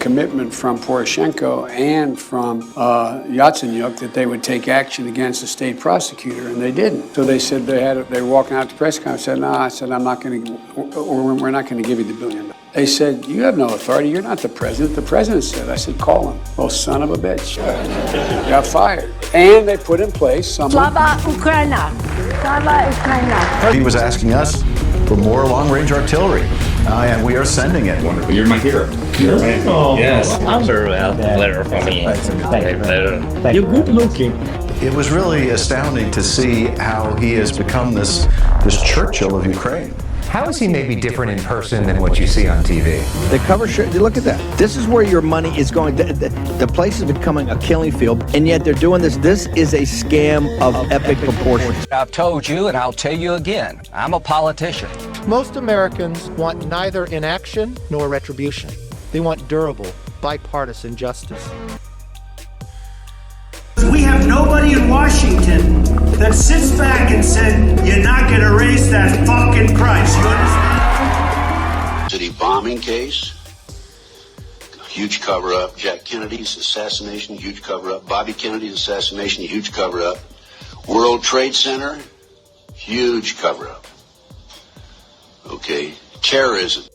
commitment from Poroshenko and from Yatsenyuk that they would take action against the state prosecutor, and they didn't. So they said they were walking out to press conference. Said, "No," I said, "I'm not going to, or we're not going to give you the $1 billion." They said, "You have no authority. You're not the president." The president said. I said, "Call him." Well, son of a bitch, got fired, and they put in place someone. Slava Ukraina. Slava Ukraina. He was asking us for more long-range artillery, and we are sending it. Wonderful. You're my hero. You're amazing. Oh, yes. Answer letter from me. You're good looking. It was really astounding to see how he has become this Churchill of Ukraine. How is he maybe different in person than what you see on TV? The cover shirt, look at that. This is where your money is going. The place is becoming a killing field, and yet they're doing this. This is a scam of epic proportions. I've told you, and I'll tell you again, I'm a politician. Most Americans want neither inaction nor retribution. They want durable, bipartisan justice. We have nobody in Washington that sits back and said, "You're not going to raise that fucking price." You understand? City bombing case, huge cover-up. Jack Kennedy's assassination, huge cover-up. Bobby Kennedy's assassination, huge cover-up. World Trade Center, huge cover-up. Okay, terrorism.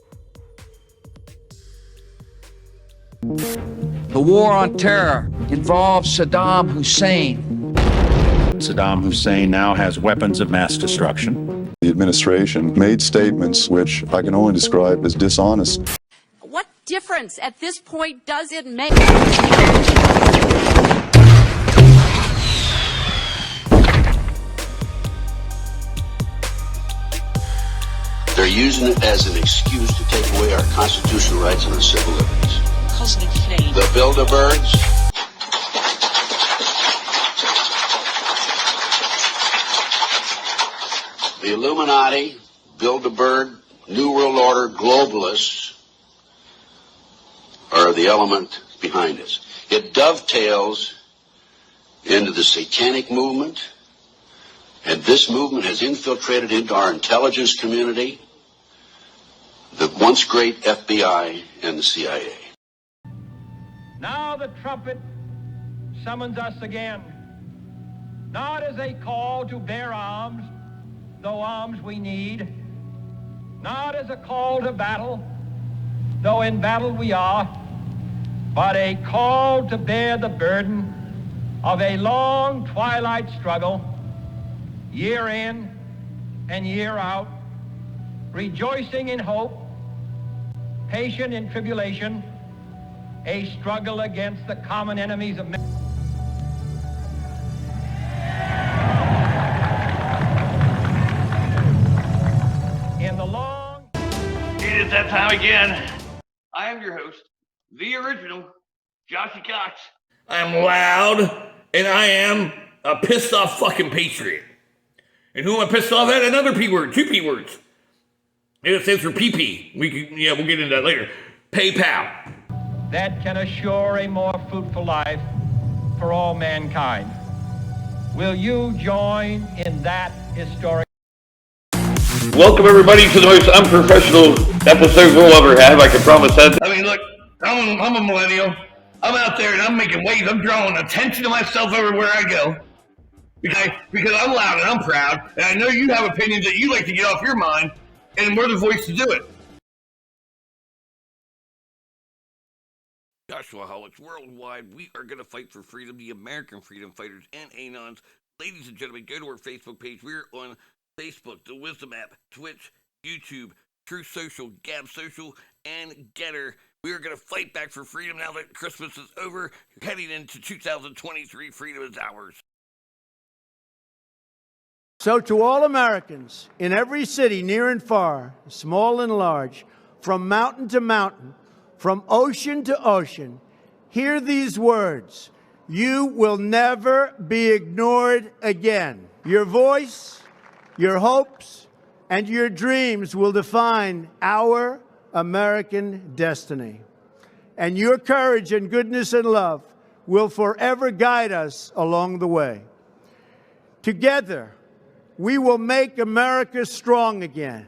The war on terror involves Saddam Hussein. Saddam Hussein now has weapons of mass destruction. The administration made statements which I can only describe as dishonest. What difference at this point does it make? They're using it as an excuse to take away our constitutional rights and our civil liberties. The Bilderbergs, the Illuminati, Bilderberg, New World Order, globalists are the element behind this. It dovetails into the satanic movement, and this movement has infiltrated into our intelligence community, the once great FBI and the CIA. Now the trumpet summons us again, not as a call to bear arms, though arms we need, not as a call to battle, though in battle we are, but a call to bear the burden of a long twilight struggle, year in and year out, rejoicing in hope, patient in tribulation, a struggle against the common enemies of men. In the long... It is that time again. I am your host, the original, Joshy Cox. I'm loud, and I am a pissed off fucking patriot. And who am I pissed off at? Another P word, 2 P words. It stands for PP. We'll get into that later. PayPal. That can assure a more fruitful life for all mankind. Will you join in that historic? Welcome everybody to the most unprofessional episode we'll ever have, I can promise that. I mean, look, I'm a millennial. I'm out there and I'm making waves. I'm drawing attention to myself everywhere I go. Because I'm loud and I'm proud, and I know you have opinions that you like to get off your mind, and we're the voice to do it. Joshuaholics worldwide, we are going to fight for freedom, the American freedom fighters and Anons. Ladies and gentlemen, go to our Facebook page. We're on Facebook, the Wisdom app, Twitch, YouTube, True Social, Gab Social, and Getter. We are going to fight back for freedom now that Christmas is over. Heading into 2023, freedom is ours. So to all Americans in every city, near and far, small and large, from mountain to mountain, from ocean to ocean, hear these words. You will never be ignored again. Your voice, your hopes, and your dreams will define our American destiny. And your courage and goodness and love will forever guide us along the way. Together, we will make America strong again.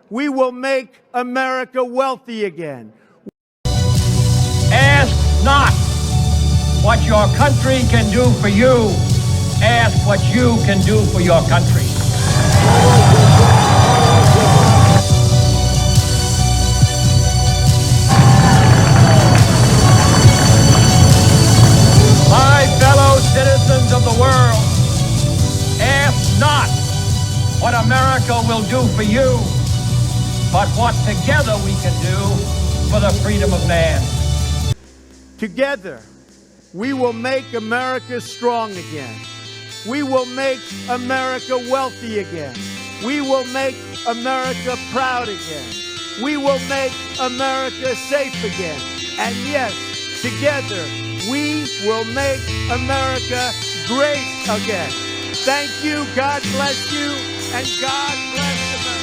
We will make America wealthy again. what your country can do for you. Ask what you can do for your country. My fellow citizens of the world, ask not what America will do for you, but what together we can do for the freedom of man. Together, we will make America strong again. We will make America wealthy again. We will make America proud again. We will make America safe again. And yes, together, we will make America great again. Thank you, God bless you, and God bless America.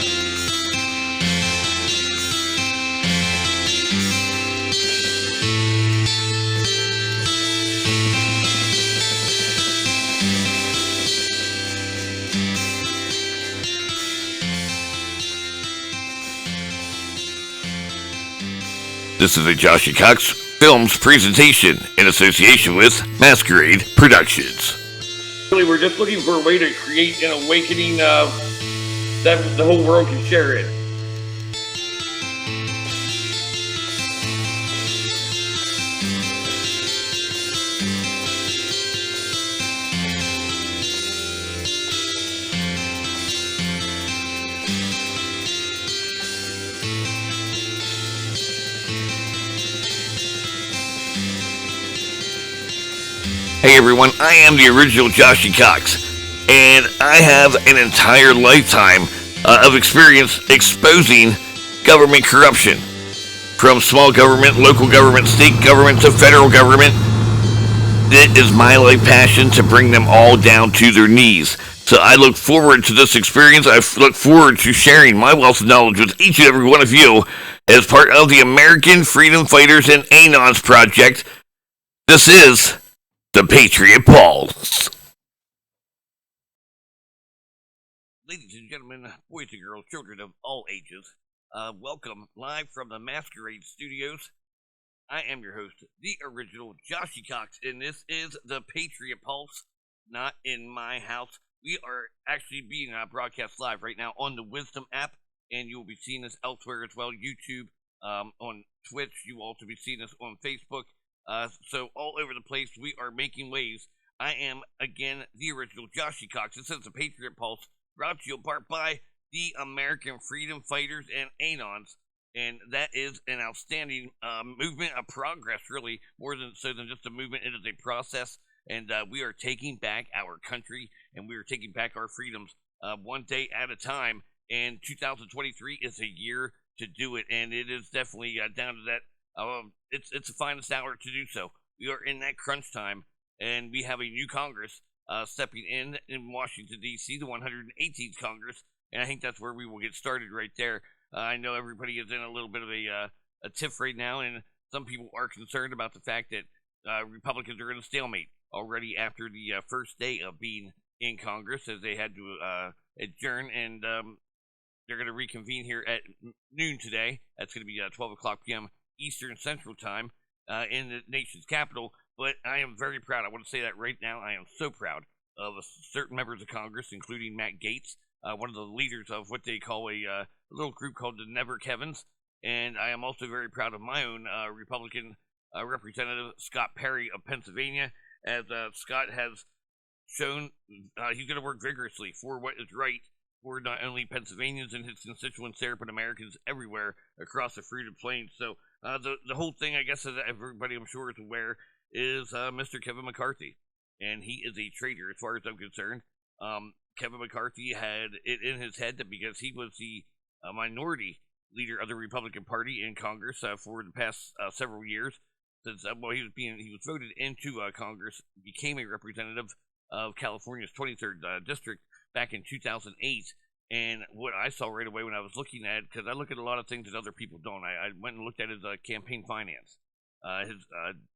This is a Joshie Cox Films presentation in association with Masquerade Productions. Really, we're just looking for a way to create an awakening that the whole world can share it. Hey everyone, I am the original Joshie Cox, and I have an entire lifetime of experience exposing government corruption. From small government, local government, state government, to federal government. It is my life passion to bring them all down to their knees. So I look forward to this experience. I look forward to sharing my wealth of knowledge with each and every one of you as part of the American Freedom Fighters and Anons Project. This is the Patriot Pulse. Ladies and gentlemen, boys and girls, children of all ages, welcome live from the Masquerade Studios. I am your host, the original Joshie Cox, and this is the Patriot Pulse, not in my house. We are actually being broadcast live right now on the Wisdom app, and you will be seeing this elsewhere as well. YouTube, on Twitch, you will also be seeing this on Facebook. So all over the place, we are making waves. I am, again, the original Joshie Cox. This is the Patriot Pulse, brought to you in part by the American Freedom Fighters and Anons. And that is an outstanding movement of progress, really, more than just a movement. It is a process, and we are taking back our country, and we are taking back our freedoms one day at a time. And 2023 is a year to do it, and it is definitely down to that. It's the finest hour to do so. We are in that crunch time, and we have a new Congress stepping in Washington, D.C., the 118th Congress, and I think that's where we will get started right there. I know everybody is in a little bit of a tiff right now, and some people are concerned about the fact that Republicans are in a stalemate already after the first day of being in Congress, as they had to adjourn, and they're going to reconvene here at noon today. That's going to be 12 o'clock p.m. Eastern Central Time in the nation's capital. But I am very proud. I want to say that right now. I am so proud of certain members of Congress, including Matt Gaetz, one of the leaders of what they call a little group called the Never Kevins. And I am also very proud of my own Republican Representative Scott Perry of Pennsylvania, as Scott has shown he's going to work vigorously for what is right for not only Pennsylvanians and his constituents there, but Americans everywhere across the Freedom Plains. So the whole thing, I guess, as everybody I'm sure is aware, is Mr. Kevin McCarthy. And he is a traitor as far as I'm concerned. Kevin McCarthy had it in his head that because he was the minority leader of the Republican Party in Congress for the past several years, since he was voted into Congress, became a representative of California's 23rd district back in 2008. And what I saw right away when I was looking at, because I look at a lot of things that other people don't, I went and looked at his campaign finance,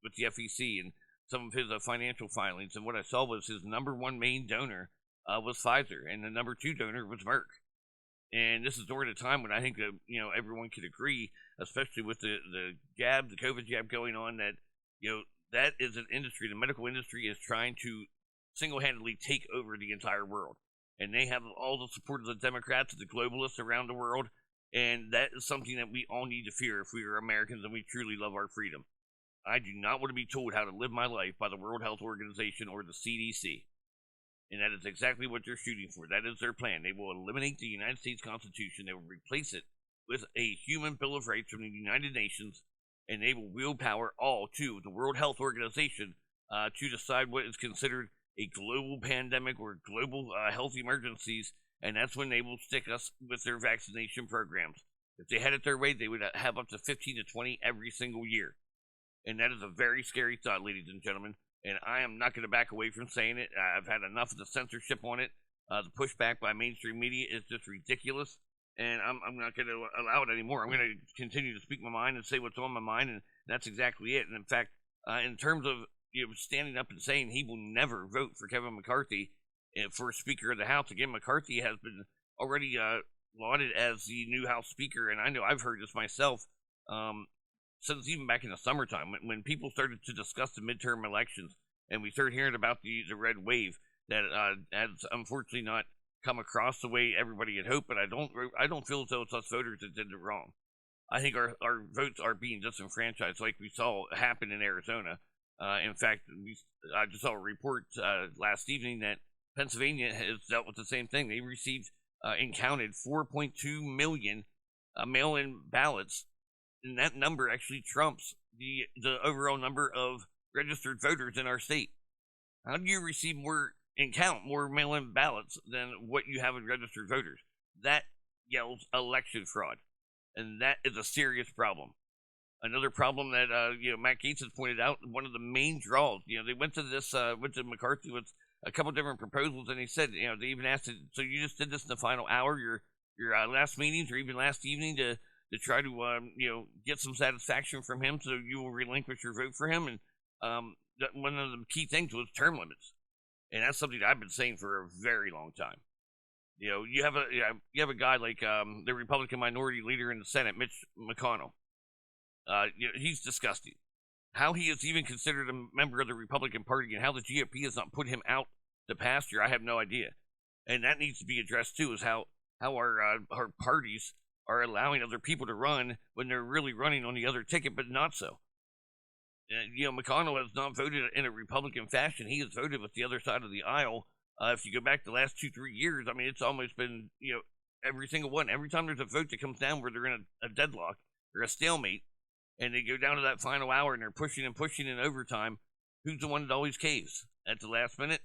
with the FEC and some of his financial filings, and what I saw was his number one main donor was Pfizer, and the number two donor was Merck. And this is during a time when I think that, everyone could agree, especially with the COVID jab going on, that, that is an industry. The medical industry is trying to single-handedly take over the entire world. And they have all the support of the Democrats and the globalists around the world. And that is something that we all need to fear if we are Americans and we truly love our freedom. I do not want to be told how to live my life by the World Health Organization or the CDC. And that is exactly what they're shooting for. That is their plan. They will eliminate the United States Constitution. They will replace it with a human Bill of Rights from the United Nations. And they will willpower all to the World Health Organization to decide what is considered a global pandemic or global health emergencies. And that's when they will stick us with their vaccination programs. If they had it their way, they would have up to 15 to 20 every single year. And that is a very scary thought, ladies and gentlemen. And I am not going to back away from saying it. I've had enough of the censorship on it. The pushback by mainstream media is just ridiculous. And I'm not going to allow it anymore. I'm going to continue to speak my mind and say what's on my mind. And that's exactly it. And in fact, in terms of standing up and saying he will never vote for Kevin McCarthy for Speaker of the House. Again, McCarthy has been already lauded as the new House Speaker. And I know I've heard this myself. Since even back in the summertime, when people started to discuss the midterm elections, and we started hearing about the red wave that has unfortunately not come across the way everybody had hoped. But I don't feel as though it's us voters that did it wrong. I think our votes are being disenfranchised, like we saw happen in Arizona. In fact, I just saw a report last evening that Pennsylvania has dealt with the same thing. They received and counted 4.2 million mail-in ballots. And that number actually trumps the overall number of registered voters in our state. How do you receive more and count more mail-in ballots than what you have in registered voters? That yells election fraud, and that is a serious problem. Another problem that Matt Gaetz has pointed out, one of the main draws. They went to McCarthy with a couple different proposals, and he said, they even asked it, so you just did this in the final hour, your last meetings, or even last evening to try to, get some satisfaction from him, so you will relinquish your vote for him. And one of the key things was term limits, and that's something that I've been saying for a very long time. You have a guy like the Republican minority leader in the Senate, Mitch McConnell. He's disgusting. How he is even considered a member of the Republican Party, and how the GOP has not put him out to pasture, I have no idea. And that needs to be addressed too, is how our parties are allowing other people to run when they're really running on the other ticket, but not so. McConnell has not voted in a Republican fashion. He has voted with the other side of the aisle. If you go back the last 2-3 years, I mean, it's almost been, every single one. Every time there's a vote that comes down where they're in a deadlock or a stalemate, and they go down to that final hour and they're pushing in overtime, who's the one that always caves at the last minute?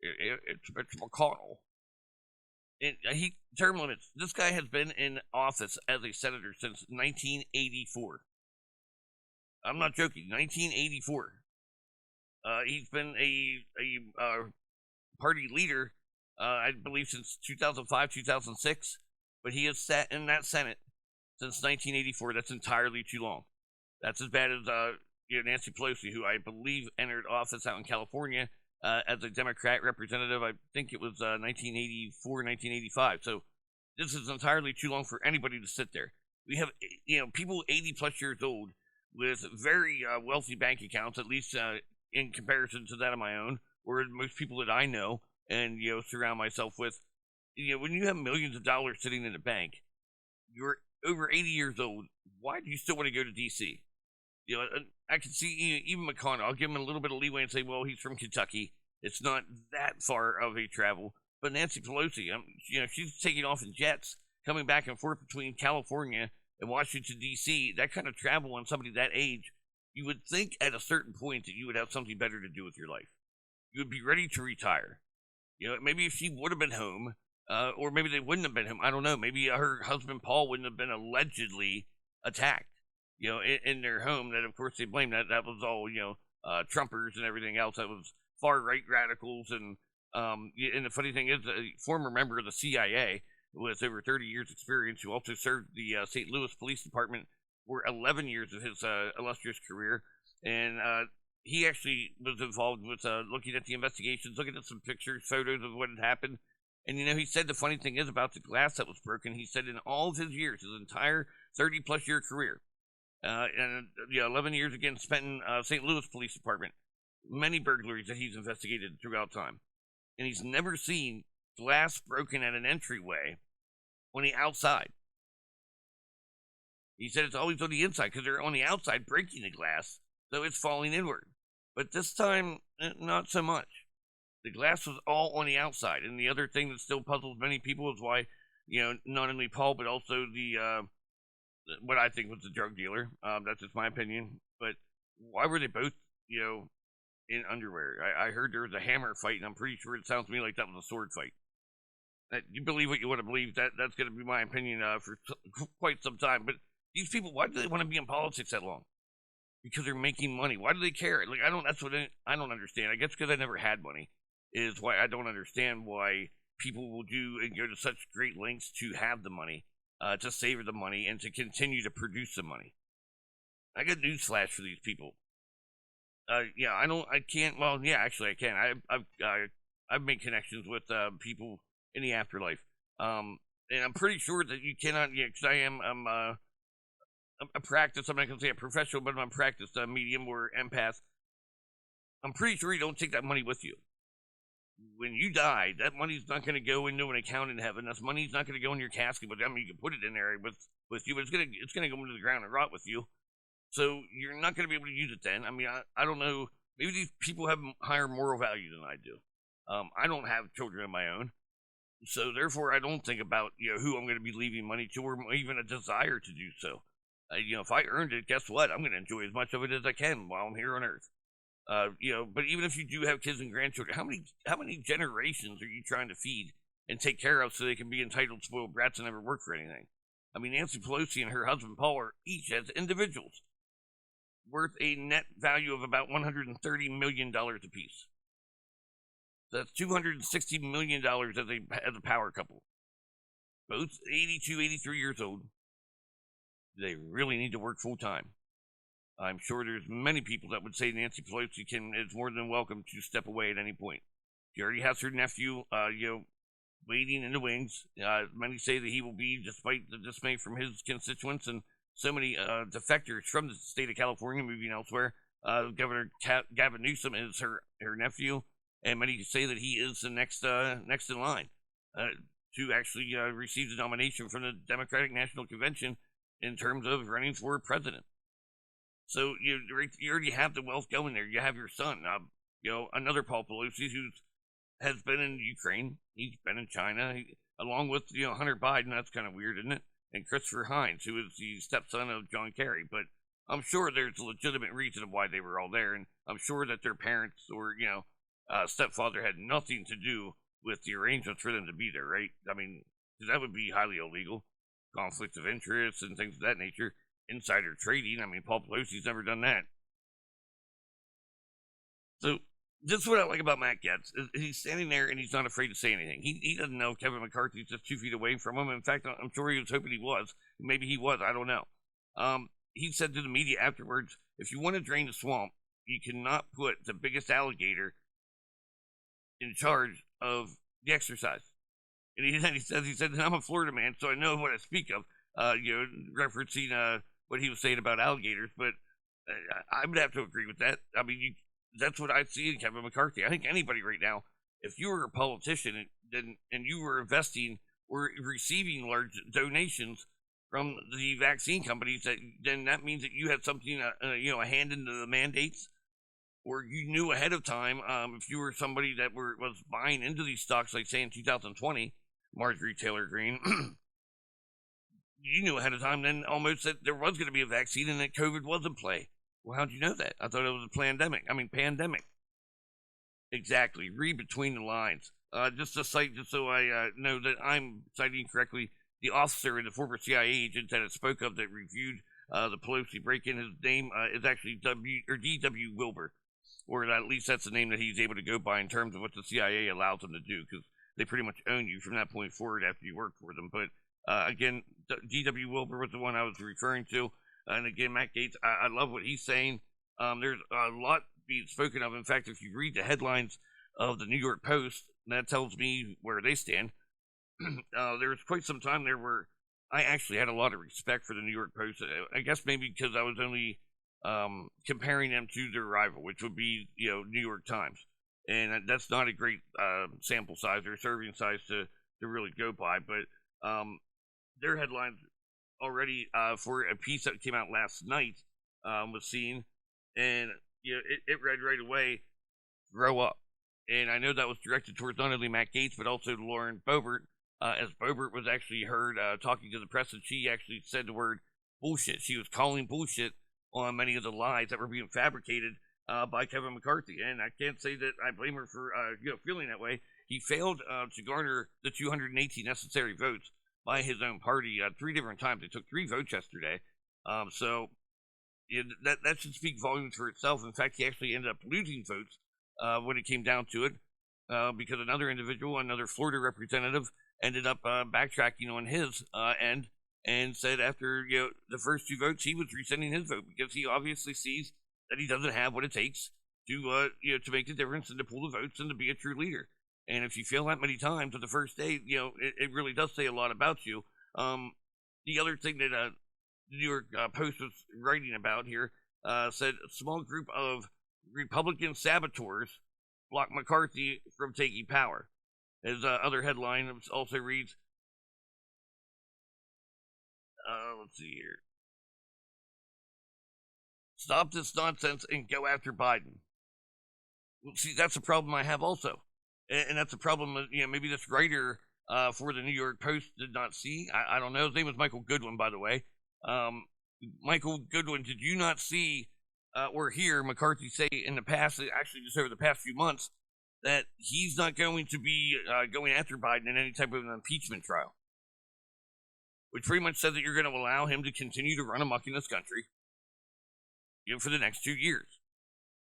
It's Mitch McConnell. And term limits. This guy has been in office as a senator since 1984. I'm not joking. 1984. He's been a party leader, I believe, since 2005, 2006. But he has sat in that Senate since 1984. That's entirely too long. That's as bad as Nancy Pelosi, who I believe entered office out in California as a Democrat representative. I think it was 1984, 1985. So this is entirely too long for anybody to sit there. We have people 80 plus years old with very wealthy bank accounts, at least in comparison to that of my own, or most people that I know and surround myself with. When you have millions of dollars sitting in a bank, you're over 80 years old. Why do you still want to go to D.C.? I can see even McConnell. I'll give him a little bit of leeway and say, well, he's from Kentucky. It's not that far of a travel. But Nancy Pelosi, she's taking off in jets, coming back and forth between California and Washington, D.C. That kind of travel on somebody that age, you would think at a certain point that you would have something better to do with your life. You would be ready to retire. Maybe if she would have been home, or maybe they wouldn't have been home. I don't know. Maybe her husband, Paul, wouldn't have been allegedly attacked. In their home, that of course they blame that was all, Trumpers and everything else. That was far-right radicals. And the funny thing is, a former member of the CIA with over 30 years experience, who also served the St. Louis Police Department for 11 years of his illustrious career. And he actually was involved with looking at the investigations, looking at some pictures, photos of what had happened. And, he said the funny thing is about the glass that was broken, he said in all of his years, his entire 30-plus year career, and 11 years again spent in St. Louis Police Department. Many burglaries that he's investigated throughout time. And he's never seen glass broken at an entryway on the outside. He said it's always on the inside because they're on the outside breaking the glass, so it's falling inward. But this time, not so much. The glass was all on the outside. And the other thing that still puzzles many people is why, not only Paul, but also what I think was the drug dealer. That's just my opinion. But why were they both, in underwear? I heard there was a hammer fight, and I'm pretty sure it sounds to me like that was a sword fight. You believe what you want to believe. That's going to be my opinion for quite some time. But these people, why do they want to be in politics that long? Because they're making money. Why do they care? Like, that's what I don't understand. I guess because I never had money is why I don't understand why people will do and go to such great lengths to have the money, to savor the money, and to continue to produce the money. I got newsflash for these people. I can't. Well, yeah, actually, I can. I've made connections with people in the afterlife, and I'm pretty sure that you cannot. Yeah, because I'm a practice. I'm not gonna say a professional, but I'm a practiced medium or empath. I'm pretty sure you don't take that money with you. When you die, that money's not going to go into an account in heaven. That money's not going to go in your casket. But I mean, you can put it in there with you, but it's gonna go into the ground and rot with you. So you're not going to be able to use it then. I mean, I don't know. Maybe these people have higher moral value than I do. I don't have children of my own, so therefore I don't think about who I'm going to be leaving money to, or even a desire to do so. If I earned it, guess what? I'm going to enjoy as much of it as I can while I'm here on Earth. But even if you do have kids and grandchildren, how many generations are you trying to feed and take care of so they can be entitled, spoiled brats and never work for anything? I mean, Nancy Pelosi and her husband Paul are each as individuals worth a net value of about $130 million apiece. So that's $260 million as a power couple. Both 82, 83 years old. They really need to work full time. I'm sure there's many people that would say Nancy Pelosi is more than welcome to step away at any point. She already has her nephew, waiting in the wings. Many say that he will be, despite the dismay from his constituents and so many defectors from the state of California moving elsewhere. Governor Gavin Newsom is her nephew, and many say that he is the next in line to actually receive the nomination from the Democratic National Convention in terms of running for president. So you already have the wealth going there. You have your son, another Paul Pelosi who has been in Ukraine. He's been in China, along with Hunter Biden. That's kind of weird, isn't it? And Christopher Hines, who is the stepson of John Kerry. But I'm sure there's a legitimate reason of why they were all there, and I'm sure that their parents or stepfather had nothing to do with the arrangements for them to be there, right? I mean, that would be highly illegal. Conflicts of interest and things of that nature. Insider trading. I mean, Paul Pelosi's never done that. So this is what I like about Matt Gaetz. He's standing there and he's not afraid to say anything. He doesn't know Kevin McCarthy's just 2 feet away from him. In fact, I'm sure he was hoping he was. Maybe he was. I don't know. He said to the media afterwards, if you want to drain the swamp, you cannot put the biggest alligator in charge of the exercise. And he said, I'm a Florida man, so I know what I speak of, referencing what he was saying about alligators, but I would have to agree with that. I mean, that's what I see in Kevin McCarthy. I think anybody right now, if you were a politician and you were investing or receiving large donations from the vaccine companies, then that means that you had something, a hand into the mandates, or you knew ahead of time. If you were somebody that was buying into these stocks, like say in 2020, Marjorie Taylor Greene. You knew ahead of time then almost that there was going to be a vaccine and that COVID was in play. Well, how'd you know that? I thought it was a pandemic. Exactly. Read between the lines. Just so I know that I'm citing correctly, the officer and the former CIA agent that it spoke of that reviewed the Pelosi break-in, his name is actually D.W. Wilbur. Or at least that's the name that he's able to go by in terms of what the CIA allows him to do, because they pretty much own you from that point forward after you work for them. But again, D.W. Wilbur was the one I was referring to. And again, Matt Gaetz, I love what he's saying. There's a lot being spoken of. In fact, if you read the headlines of the New York Post, that tells me where they stand. There was quite some time there where I actually had a lot of respect for the New York Post. I guess maybe because I was only comparing them to their rival, which would be, New York Times. And that's not a great sample size or serving size to really go by. But their headlines already for a piece that came out last night was seen, and it read right away, "Grow up." And I know that was directed towards not only Matt Gaetz, but also Lauren Boebert, as Boebert was actually heard talking to the press, and she actually said the word bullshit. She was calling bullshit on many of the lies that were being fabricated by Kevin McCarthy. And I can't say that I blame her for feeling that way. He failed to garner the 218 necessary votes by his own party 3 different times. They took 3 votes yesterday. So that should speak volumes for itself. In fact, he actually ended up losing votes when it came down to it, because another individual, another Florida representative, ended up backtracking on his end and said after the first 2 votes, he was rescinding his vote because he obviously sees that he doesn't have what it takes to to make the difference and to pull the votes and to be a true leader. And if you fail that many times on the first day, it really does say a lot about you. The other thing that the New York Post was writing about here said a small group of Republican saboteurs block McCarthy from taking power. His other headline also reads, let's see here. "Stop this nonsense and go after Biden." Well, see, that's a problem I have also. And that's a problem that, maybe this writer for the New York Post did not see. I don't know. His name was Michael Goodwin, by the way. Michael Goodwin, did you not see or hear McCarthy say in the past, actually just over the past few months, that he's not going to be going after Biden in any type of an impeachment trial? Which pretty much said that you're going to allow him to continue to run amok in this country for the next 2 years.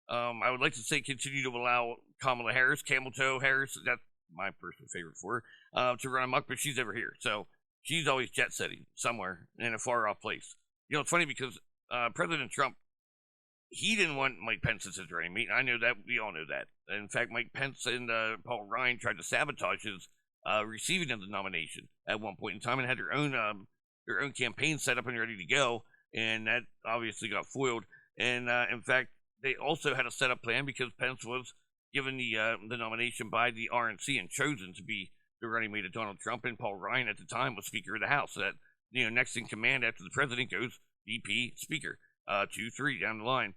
I would like to say continue to allow Kamala Harris, Camel Toe Harris, that's my personal favorite for her, to run amok, but she's never here. So she's always jet setting somewhere in a far off place. It's funny because President Trump, he didn't want Mike Pence as his running mate. I know that. We all know that. In fact, Mike Pence and Paul Ryan tried to sabotage his receiving of the nomination at one point in time and had their own campaign set up and ready to go, and that obviously got foiled. And in fact, they also had a setup plan because Pence was given the nomination by the RNC and chosen to be the running mate of Donald Trump, and Paul Ryan at the time was Speaker of the House. So that next in command after the president goes VP Speaker, 2, 3 down the line.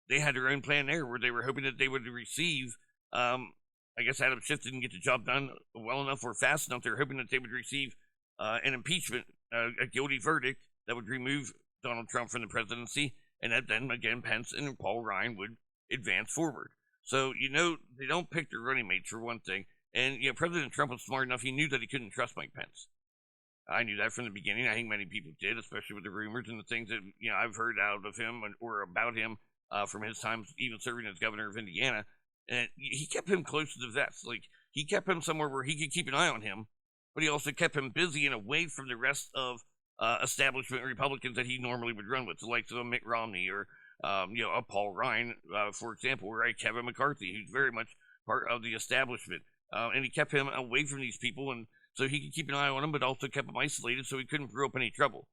They had their own plan there where they were hoping that they would receive. I guess Adam Schiff didn't get the job done well enough or fast enough. They were hoping that they would receive an impeachment, a guilty verdict that would remove Donald Trump from the presidency, and that then again Pence and Paul Ryan would advance forward. So they don't pick their running mates for one thing. And President Trump was smart enough; he knew that he couldn't trust Mike Pence. I knew that from the beginning. I think many people did, especially with the rumors and the things that I've heard out of him or about him from his time even serving as governor of Indiana. And he kept him close to the vest. Like, he kept him somewhere where he could keep an eye on him, but he also kept him busy and away from the rest of establishment Republicans that he normally would run with, the likes of a Mitt Romney or a Paul Ryan, for example, or a Kevin McCarthy, who's very much part of the establishment. And he kept him away from these people, and so he could keep an eye on him, but also kept him isolated so he couldn't brew up any trouble.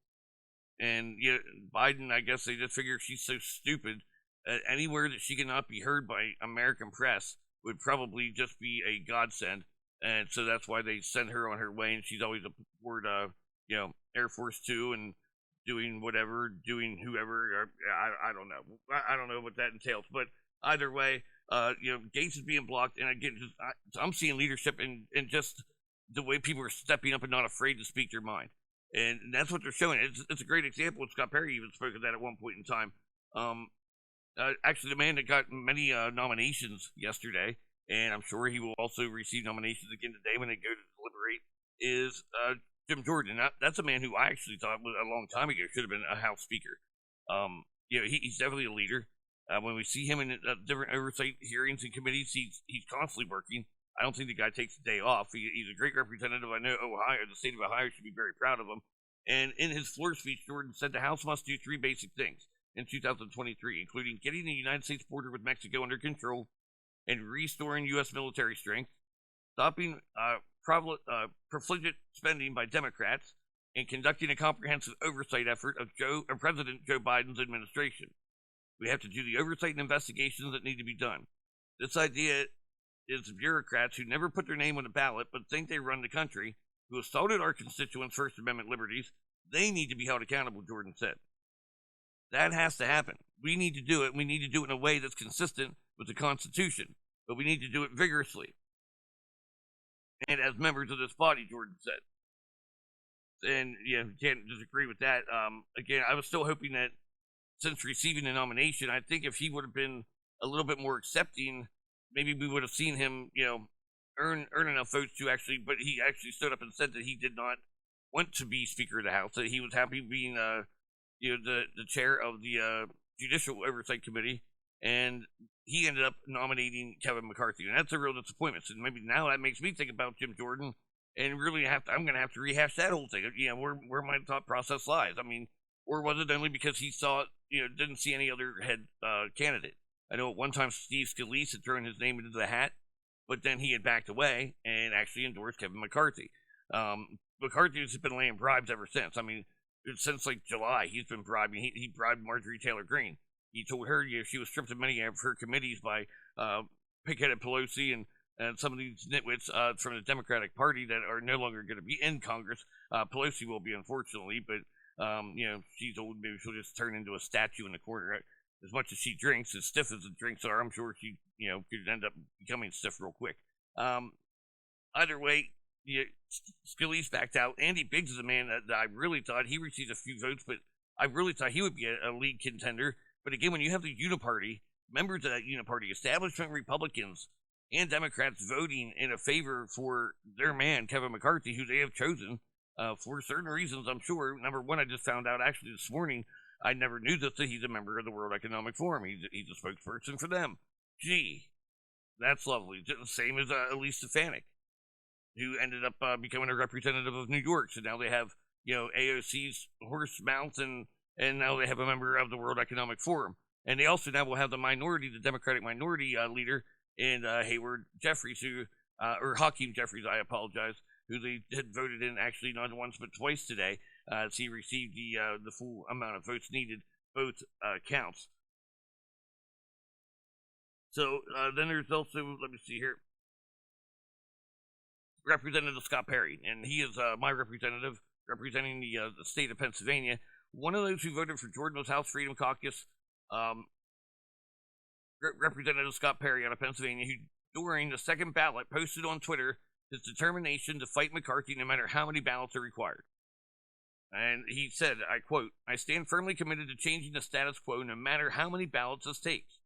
And Biden, I guess they just figure she's so stupid, anywhere that she cannot be heard by American press would probably just be a godsend. And so that's why they send her on her way, and she's always aboard, Air Force 2 and doing whatever, doing whoever. I don't know. I don't know what that entails, but either way, Gaetz is being blocked, and again, I'm seeing leadership in just the way people are stepping up and not afraid to speak their mind, and that's what they're showing. It's a great example. Scott Perry even spoke of that at one point in time. Actually, the man that got many nominations yesterday, and I'm sure he will also receive nominations again today when they go to deliberate, is Jim Jordan. That's a man who I actually thought was a long time ago should have been a House Speaker. He's definitely a leader. When we see him in different oversight hearings and committees, he's constantly working. I don't think the guy takes a day off. He's a great representative. I know the state of Ohio should be very proud of him. And in his floor speech, Jordan said the House must do 3 basic things in 2023, including getting the United States border with Mexico under control and restoring U.S. military strength, stopping profligate spending by Democrats, and conducting a comprehensive oversight effort of President Joe Biden's administration. We have to do the oversight and investigations that need to be done. This idea is bureaucrats who never put their name on the ballot but think they run the country, who assaulted our constituents' First Amendment liberties. They need to be held accountable, Jordan said. That has to happen. We need to do it. We need to do it in a way that's consistent with the Constitution, but we need to do it vigorously. And as members of this body, Jordan said. And yeah, can't disagree with that. Again, I was still hoping that since receiving the nomination, I think if he would have been a little bit more accepting, maybe we would have seen him, earn enough votes to actually. But he actually stood up and said that he did not want to be Speaker of the House. That he was happy being, the chair of the Judicial Oversight Committee, and he ended up nominating Kevin McCarthy, and that's a real disappointment. So maybe now that makes me think about Jim Jordan. And really, I'm going to have to rehash that whole thing. Where my thought process lies. I mean, or was it only because he saw, didn't see any other head candidate? I know at one time Steve Scalise had thrown his name into the hat, but then he had backed away and actually endorsed Kevin McCarthy. McCarthy has been laying bribes ever since. I mean, since like July, he's been bribing. He bribed Marjorie Taylor Greene. He told her she was stripped of many of her committees by pig-headed Pelosi and some of these nitwits from the Democratic Party that are no longer going to be in Congress. Pelosi will be, unfortunately, but, she's old. Maybe she'll just turn into a statue in the corner. As much as she drinks, as stiff as the drinks are, I'm sure she, could end up becoming stiff real quick. Either way, Scalise backed out. Andy Biggs is a man that I really thought he received a few votes, but I really thought he would be a lead contender. But again, when you have the Uniparty, members of that Uniparty, establishment Republicans, and Democrats voting in a favor for their man, Kevin McCarthy, who they have chosen for certain reasons, I'm sure. Number one, I just found out actually this morning, I never knew this, that he's a member of the World Economic Forum. He's a spokesperson for them. Gee, that's lovely. Same as Elise Stefanik, who ended up becoming a representative of New York. So now they have, AOC's horse mouth, and now they have a member of the World Economic Forum. And they also now will have the Democratic minority leader, and Hayward Jeffries, or Hakeem Jeffries, I apologize, who they had voted in actually not once but twice today, as he received the full amount of votes needed, both counts. So then there's also, let me see here, Representative Scott Perry, and he is my representative, representing the state of Pennsylvania. One of those who voted for Jordan was House Freedom Caucus, Representative Scott Perry out of Pennsylvania, who during the second ballot posted on Twitter his determination to fight McCarthy no matter how many ballots are required. And he said, I quote, "I stand firmly committed to changing the status quo no matter how many ballots this takes.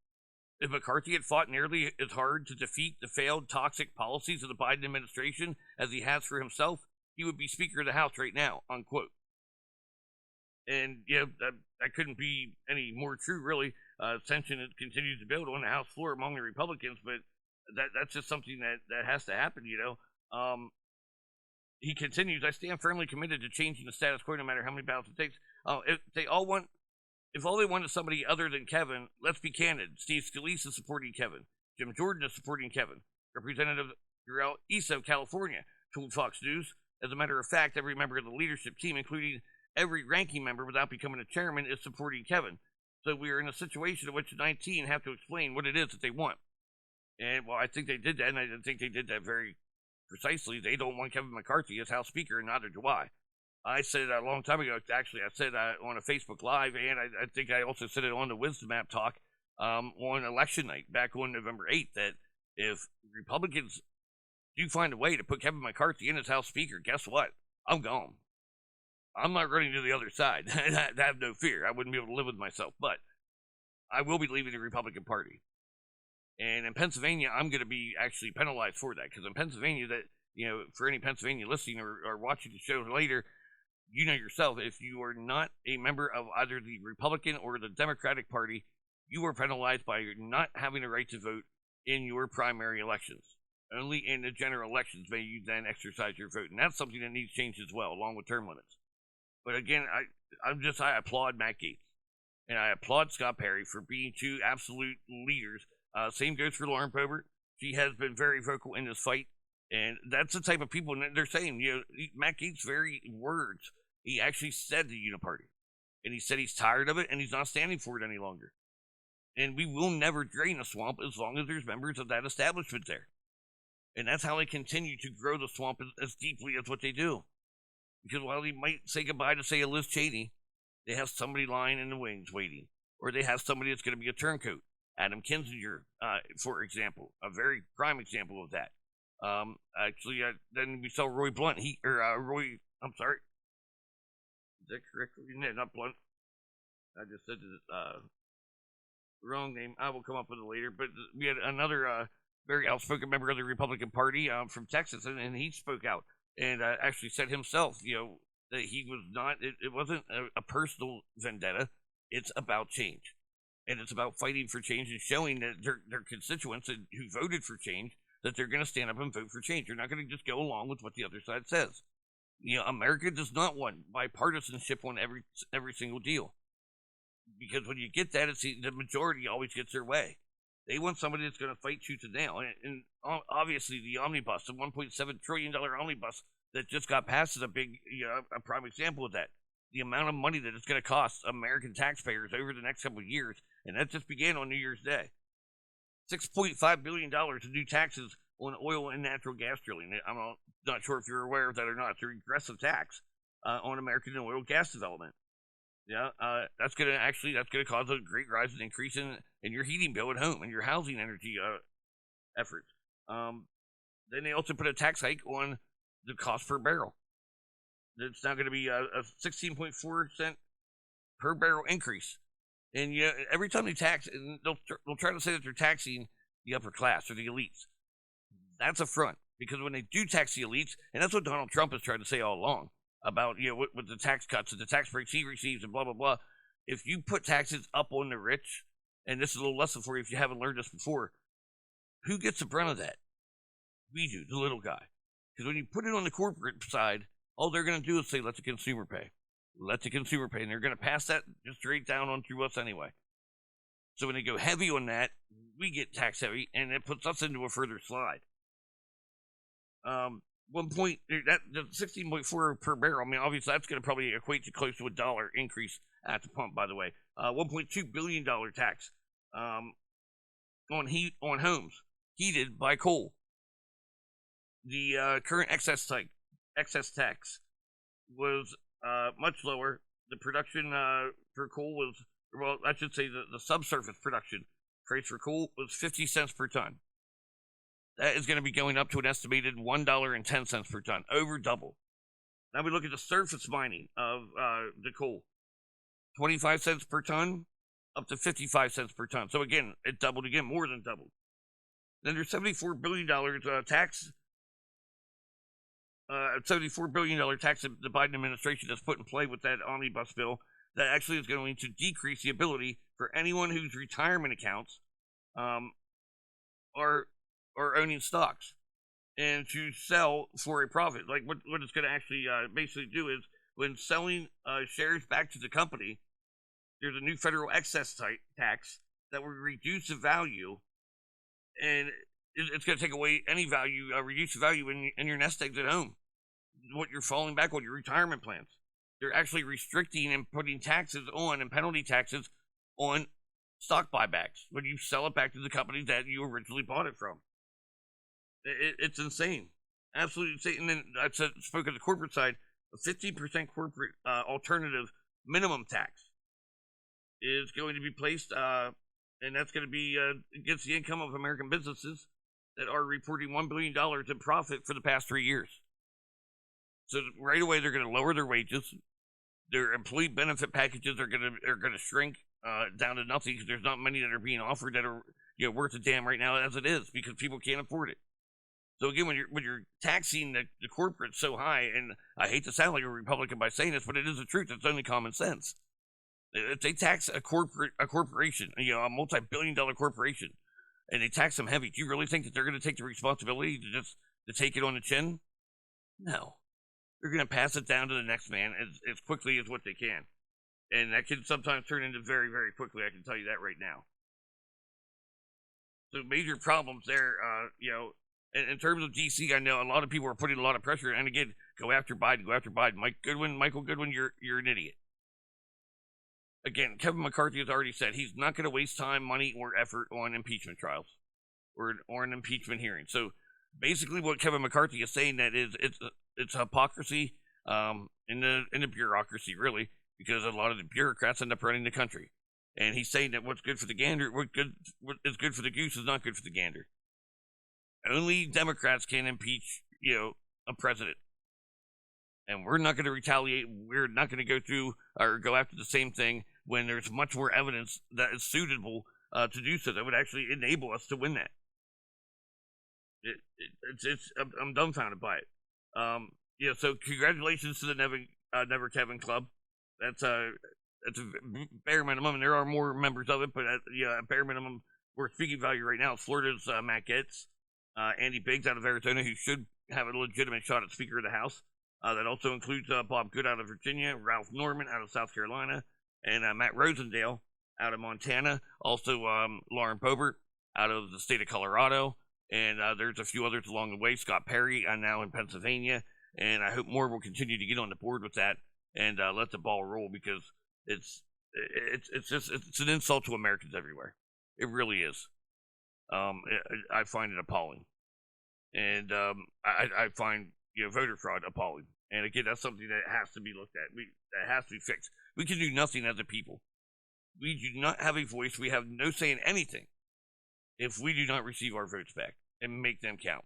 If McCarthy had fought nearly as hard to defeat the failed toxic policies of the Biden administration as he has for himself, he would be Speaker of the House right now," unquote. And that couldn't be any more true, really. Tension continues to build on the House floor among the Republicans, but that's just something that has to happen, He continues, "I stand firmly committed to changing the status quo no matter how many ballots it takes." If all they want is somebody other than Kevin, let's be candid. Steve Scalise is supporting Kevin. Jim Jordan is supporting Kevin. Representative Darrell Issa of California told Fox News, "As a matter of fact, every member of the leadership team, including every ranking member without becoming a chairman, is supporting Kevin. So we are in a situation in which the 19 have to explain what it is that they want." And, well, I think they did that, and I think they did that very precisely. They don't want Kevin McCarthy as House Speaker, and neither do I. I said it a long time ago. Actually, I said on a Facebook Live, and I think I also said it on the Wisdom App Talk on election night back on November 8th, that if Republicans do find a way to put Kevin McCarthy in as House Speaker, guess what? I'm gone. I'm not running to the other side. I have no fear. I wouldn't be able to live with myself, but I will be leaving the Republican Party. And in Pennsylvania, I'm going to be actually penalized for that, because in Pennsylvania, for any Pennsylvania listening or watching the show later, you know yourself, if you are not a member of either the Republican or the Democratic Party, you are penalized by not having a right to vote in your primary elections. Only in the general elections may you then exercise your vote. And that's something that needs change as well, along with term limits. But again, I applaud Matt Gaetz, and I applaud Scott Perry for being two absolute leaders. Same goes for Lauren Boebert. She has been very vocal in this fight, and that's the type of people. And they're saying, Matt Gaetz' very words, He actually said the uniparty. And he said he's tired of it and he's not standing for it any longer. And we will never drain a swamp as long as there's members of that establishment there. And that's how they continue to grow the swamp as deeply as what they do. Because while they might say goodbye to, say, a Liz Cheney, they have somebody lying in the wings waiting. Or they have somebody that's going to be a turncoat. Adam Kinzinger, for example, a very prime example of that. Actually, then we saw Roy Blunt. I'm sorry. Is that correct? No, not Blunt. I just said the wrong name. I will come up with it later. But we had another very outspoken member of the Republican Party from Texas, and he spoke out and actually said himself, that he was not, it wasn't a personal vendetta. It's about change. And it's about fighting for change and showing that their constituents who voted for change, that they're going to stand up and vote for change. They're not going to just go along with what the other side says. America does not want bipartisanship on every single deal. Because when you get that, it's the majority always gets their way. They want somebody that's going to fight tooth and nail. And obviously the omnibus, the $1.7 trillion omnibus that just got passed is a prime example of that. The amount of money that it's going to cost American taxpayers over the next couple of years, and that just began on New Year's Day. $6.5 billion in new taxes on oil and natural gas drilling. I'm not sure if you're aware of that or not. It's a regressive tax on American oil and gas development. Yeah, that's going to cause a great rise and increase in your heating bill at home and your housing energy efforts. Then they also put a tax hike on the cost per barrel. It's now going to be a 16.4 cent per barrel increase. And every time they tax, and they'll try to say that they're taxing the upper class or the elites. That's a front, because when they do tax the elites, and that's what Donald Trump has tried to say all along about with the tax cuts and the tax breaks he receives and blah blah blah. If you put taxes up on the rich, and this is a little lesson for you if you haven't learned this before, who gets the brunt of that? We do, the little guy. Because when you put it on the corporate side, all they're going to do is say, let the consumer pay. Let the consumer pay. And they're going to pass that just straight down on through us anyway. So when they go heavy on that, we get tax heavy, and it puts us into a further slide. 1 point, that the 16.4 per barrel, I mean, obviously that's going to probably equate to close to $1 increase at the pump, by the way. $1.2 billion tax on homes heated by coal. The current excess tax was much lower. The production for coal was, well, I should say the subsurface production price for coal was 50 cents per ton. That is going to be going up to an estimated $1.10 per ton, over double. Now we look at the surface mining of the coal. 25 cents per ton, up to 55 cents per ton. So again, it doubled again, more than doubled. Then there's $74 billion tax. $74 billion tax that the Biden administration has put in play with that omnibus bill that actually is going to decrease the ability for anyone whose retirement accounts are owning stocks and to sell for a profit. Like what it's going to actually basically do is when selling shares back to the company, there's a new federal excess tax that will reduce the value, and it's going to take away any value, reduce the value in your nest eggs at home. What you're falling back on your retirement plans. They're actually restricting and putting taxes on and penalty taxes on stock buybacks when you sell it back to the company that you originally bought it from. It's insane. Absolutely insane. And then I spoke of the corporate side, a 15% corporate alternative minimum tax is going to be placed, and that's going to be against the income of American businesses that are reporting $1 billion in profit for the past 3 years. So right away, they're going to lower their wages. Their employee benefit packages are going to shrink down to nothing because there's not many that are being offered that are worth a damn right now as it is because people can't afford it. So again, when you're taxing the corporate so high, and I hate to sound like a Republican by saying this, but it is the truth. It's only common sense. If they tax a corporation, a multi-billion-dollar corporation, and they tax them heavy, do you really think that they're going to take the responsibility to take it on the chin? No. They're going to pass it down to the next man as quickly as what they can. And that can sometimes turn into very, very quickly. I can tell you that right now. So major problems there, in terms of DC, I know a lot of people are putting a lot of pressure, and again, go after Biden, go after Biden. Michael Goodwin, you're an idiot. Again, Kevin McCarthy has already said he's not going to waste time, money, or effort on impeachment trials or an impeachment hearing. So basically, what Kevin McCarthy is saying that is it's hypocrisy in the bureaucracy, really, because a lot of the bureaucrats end up running the country. And he's saying that what's good for the gander, what is good for the goose is not good for the gander. Only Democrats can impeach, a president. And we're not going to retaliate. We're not going to go through or go after the same thing when there's much more evidence that is suitable to do so. That would actually enable us to win that. I'm dumbfounded by it. So congratulations to the Never Kevin Club. That's a bare minimum, and there are more members of it, but at bare minimum, we're speaking value right now. Florida's Matt Gaetz, Andy Biggs out of Arizona, who should have a legitimate shot at Speaker of the House. That also includes Bob Good out of Virginia, Ralph Norman out of South Carolina, and Matt Rosendale out of Montana. Also, Lauren Boebert out of the state of Colorado, and there's a few others along the way. Scott Perry now in Pennsylvania, and I hope more will continue to get on the board with that and let the ball roll, because it's an insult to Americans everywhere. It really is. I find it appalling, and I find voter fraud appalling. And again, that's something that has to be looked at. That has to be fixed. We can do nothing as a people. We do not have a voice. We have no say in anything if we do not receive our votes back and make them count.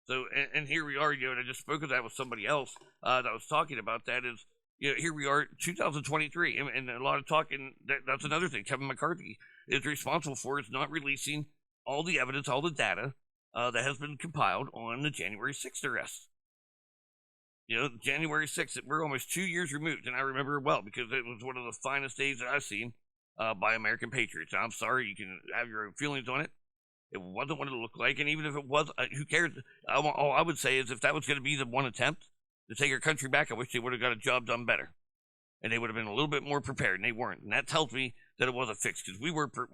So, and here we are, and I just spoke of that with somebody else that was talking about that is, here we are, 2023, and a lot of talking, that's another thing Kevin McCarthy is responsible for, is not releasing all the evidence, all the data that has been compiled on the January 6th arrest. January 6th, we're almost 2 years removed, and I remember it well because it was one of the finest days that I've seen by American patriots. I'm sorry, you can have your own feelings on it. It wasn't what it looked like, and even if it was, who cares? All I would say is if that was going to be the one attempt to take our country back, I wish they would have got a job done better. And they would have been a little bit more prepared, and they weren't. And that tells me that it was a fix, because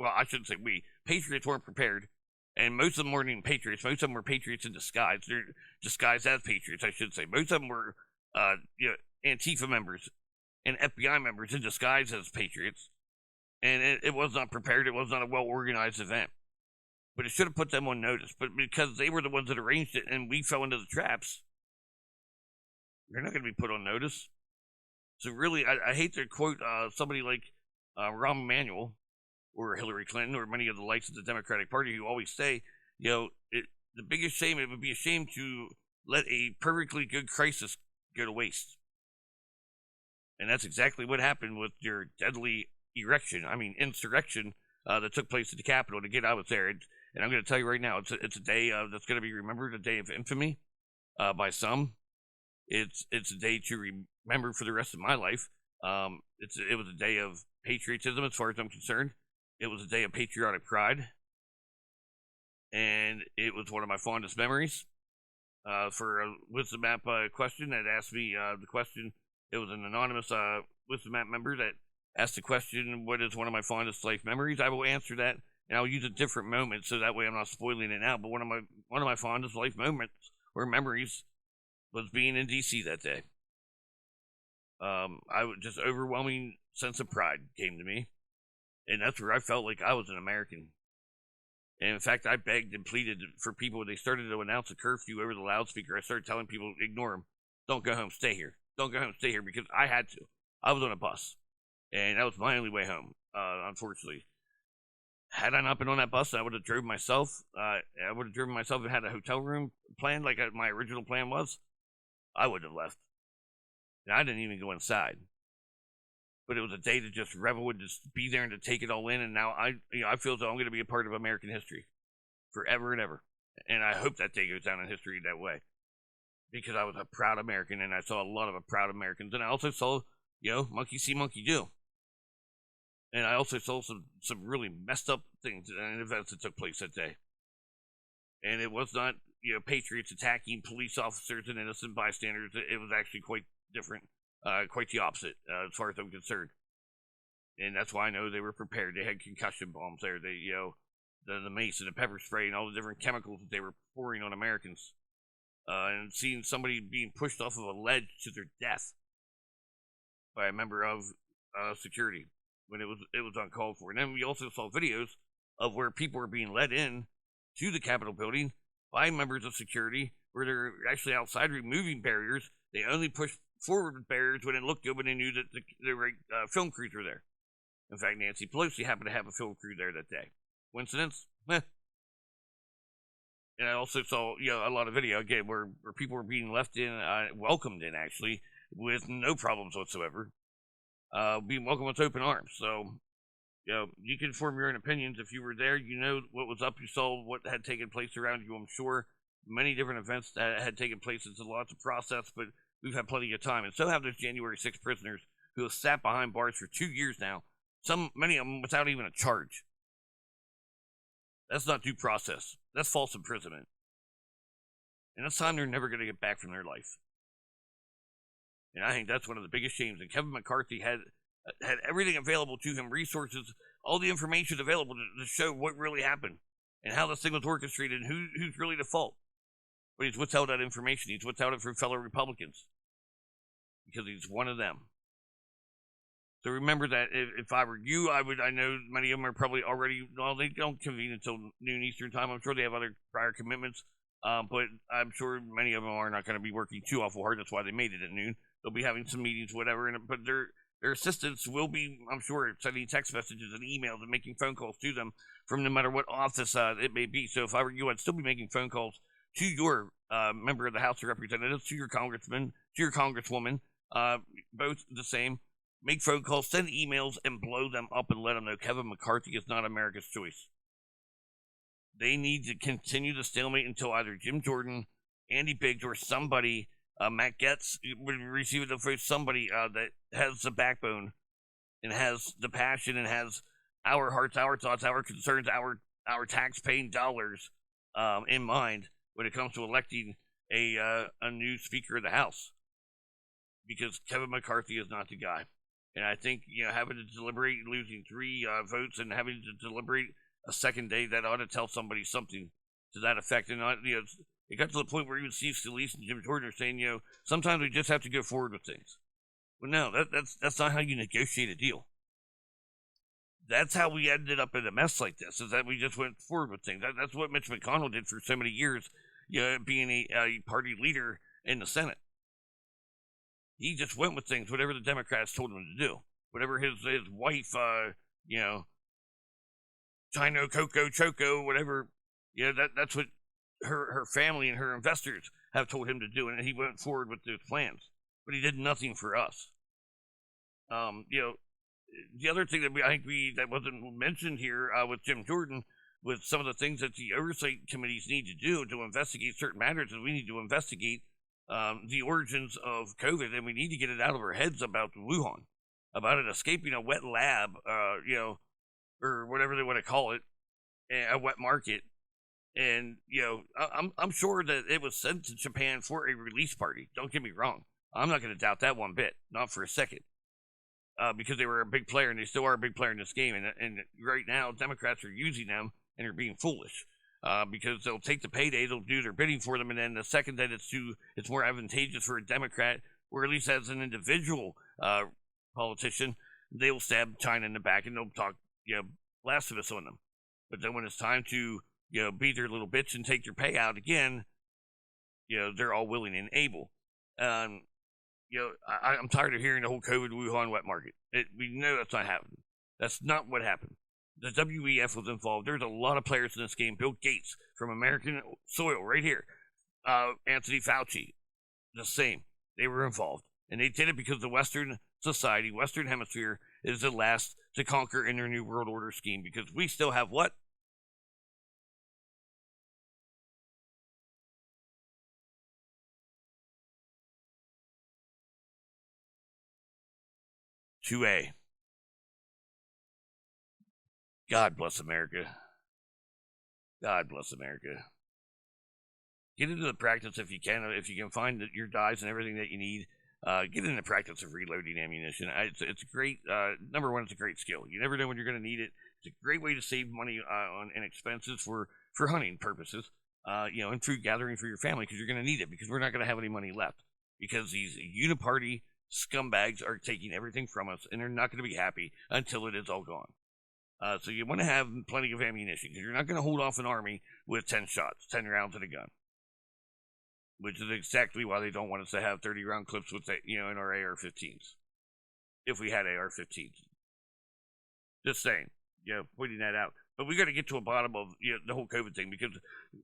I shouldn't say we, patriots weren't prepared. And most of them weren't even patriots. Most of them were patriots in disguise. They're disguised as patriots, I should say. Most of them were, Antifa members and FBI members in disguise as patriots. And it was not prepared. It was not a well-organized event. But it should have put them on notice. But because they were the ones that arranged it and we fell into the traps, they're not going to be put on notice. So really, I hate to quote somebody like Rahm Emanuel or Hillary Clinton or many of the likes of the Democratic Party who always say, the biggest shame, it would be a shame to let a perfectly good crisis go to waste. And that's exactly what happened with your deadly insurrection that took place at the Capitol. And again, I was there, and I'm going to tell you right now, it's a day that's going to be remembered, a day of infamy by some. It's a day to remember for the rest of my life. It was a day of patriotism, as far as I'm concerned. It was a day of patriotic pride, and it was one of my fondest memories. For a Wisdom App question that asked me the question, it was an anonymous Wisdom App member that asked the question, what is one of my fondest life memories? I will answer that, and I'll use a different moment, so that way I'm not spoiling it now. But one of my fondest life moments or memories was being in DC that day. Just overwhelming sense of pride came to me. And that's where I felt like I was an American. And in fact, I begged and pleaded for people when they started to announce a curfew over the loudspeaker. I started telling people, ignore them. Don't go home, stay here. Don't go home, stay here, because I had to. I was on a bus. And that was my only way home, unfortunately. Had I not been on that bus, I would have driven myself. I would have driven myself and had a hotel room planned like my original plan was. I wouldn't have left. And I didn't even go inside. But it was a day to just revel and just be there and to take it all in. And now I feel as though I'm going to be a part of American history forever and ever. And I hope that day goes down in history that way, because I was a proud American, and I saw a lot of proud Americans. And I also saw, monkey see, monkey do. And I also saw some really messed up things and events that took place that day. And it was not, patriots attacking police officers and innocent bystanders. It was actually quite different. Quite the opposite, as far as I'm concerned. And that's why I know they were prepared. They had concussion bombs there. the mace and the pepper spray and all the different chemicals that they were pouring on Americans, and seeing somebody being pushed off of a ledge to their death by a member of security when it was uncalled for. And then we also saw videos of where people were being led in to the Capitol building by members of security, where they're actually outside removing barriers. They only pushed forward with barriers when it looked good, when they knew that the film crews were there. In fact, Nancy Pelosi happened to have a film crew there that day. Coincidence? And I also saw, a lot of video again where people were being left in, welcomed in actually, with no problems whatsoever, being welcomed with open arms. So, you can form your own opinions. If you were there, you know what was up. You saw what had taken place around you. I'm sure many different events that had taken place. It's a lot to process, but we've had plenty of time. And so have those January 6th prisoners who have sat behind bars for 2 years now. Many of them without even a charge. That's not due process. That's false imprisonment. And that's time they're never going to get back from their life. And I think that's one of the biggest shames. And Kevin McCarthy had everything available to him, resources, all the information available to show what really happened and how this thing was orchestrated and who's really the fault. But he's withheld that information. He's withheld it from fellow Republicans because he's one of them. So remember that if I were you, I know many of them are probably already, they don't convene until noon Eastern time. I'm sure they have other prior commitments, but I'm sure many of them are not going to be working too awful hard. That's why they made it at noon. They'll be having some meetings, whatever, but their assistants will be, I'm sure, sending text messages and emails and making phone calls to them from no matter what office it may be. So if I were you, I'd still be making phone calls to your member of the House of Representatives, to your congressman, to your congresswoman, both the same. Make phone calls, send emails, and blow them up and let them know Kevin McCarthy is not America's choice. They need to continue the stalemate until either Jim Jordan, Andy Biggs, or somebody, Matt Gaetz, would receive the first somebody that has the backbone and has the passion and has our hearts, our thoughts, our concerns, our tax-paying dollars in mind when it comes to electing a new Speaker of the House. Because Kevin McCarthy is not the guy. And I think, having to deliberate, losing 3 votes and having to deliberate a second day, that ought to tell somebody something to that effect. And, it got to the point where even Steve Scalise and Jim Jordan are saying, sometimes we just have to go forward with things. Well, no, that's not how you negotiate a deal. That's how we ended up in a mess like this, is that we just went forward with things. That's what Mitch McConnell did for so many years, being a party leader in the Senate. He just went with things, whatever the Democrats told him to do. Whatever his wife, Chino, Coco, Choco, whatever, that's what her family and her investors have told him to do. And he went forward with those plans. But he did nothing for us. The other thing that that wasn't mentioned here with Jim Jordan, with some of the things that the oversight committees need to do to investigate certain matters, is we need to investigate the origins of COVID, and we need to get it out of our heads about Wuhan, about it escaping a wet lab, or whatever they want to call it, a wet market. And, I'm sure that it was sent to Japan for a release party. Don't get me wrong. I'm not going to doubt that one bit, not for a second, because they were a big player, and they still are a big player in this game. And right now, Democrats are using them, and they're being foolish. Because they'll take the payday, they'll do their bidding for them, and then the second that it's more advantageous for a Democrat, or at least as an individual politician, they'll stab China in the back and they'll talk blasphemous on them. But then when it's time to be their little bitch and take their payout again, they're all willing and able. I'm tired of hearing the whole COVID Wuhan wet market. We know that's not happening. That's not what happened. The WEF was involved. There's a lot of players in this game. Bill Gates from American soil right here. Anthony Fauci, the same. They were involved. And they did it because the Western society, Western hemisphere, is the last to conquer in their New World Order scheme. Because we still have what? $2A. God bless America. God bless America. Get into the practice if you can find your dyes and everything that you need. get in the practice of reloading ammunition. It's a great, number one, it's a great skill. You never know when you're going to need it. It's a great way to save money on and expenses for hunting purposes, and food gathering for your family, because you're going to need it, because we're not going to have any money left, because these uniparty scumbags are taking everything from us, and they're not going to be happy until it is all gone. So you want to have plenty of ammunition, because you're not going to hold off an army with 10 shots, 10 rounds in a gun. Which is exactly why they don't want us to have 30-round clips with, in our AR-15s. If we had AR-15s. Just saying. Pointing that out. But we got to get to a bottom of the whole COVID thing, because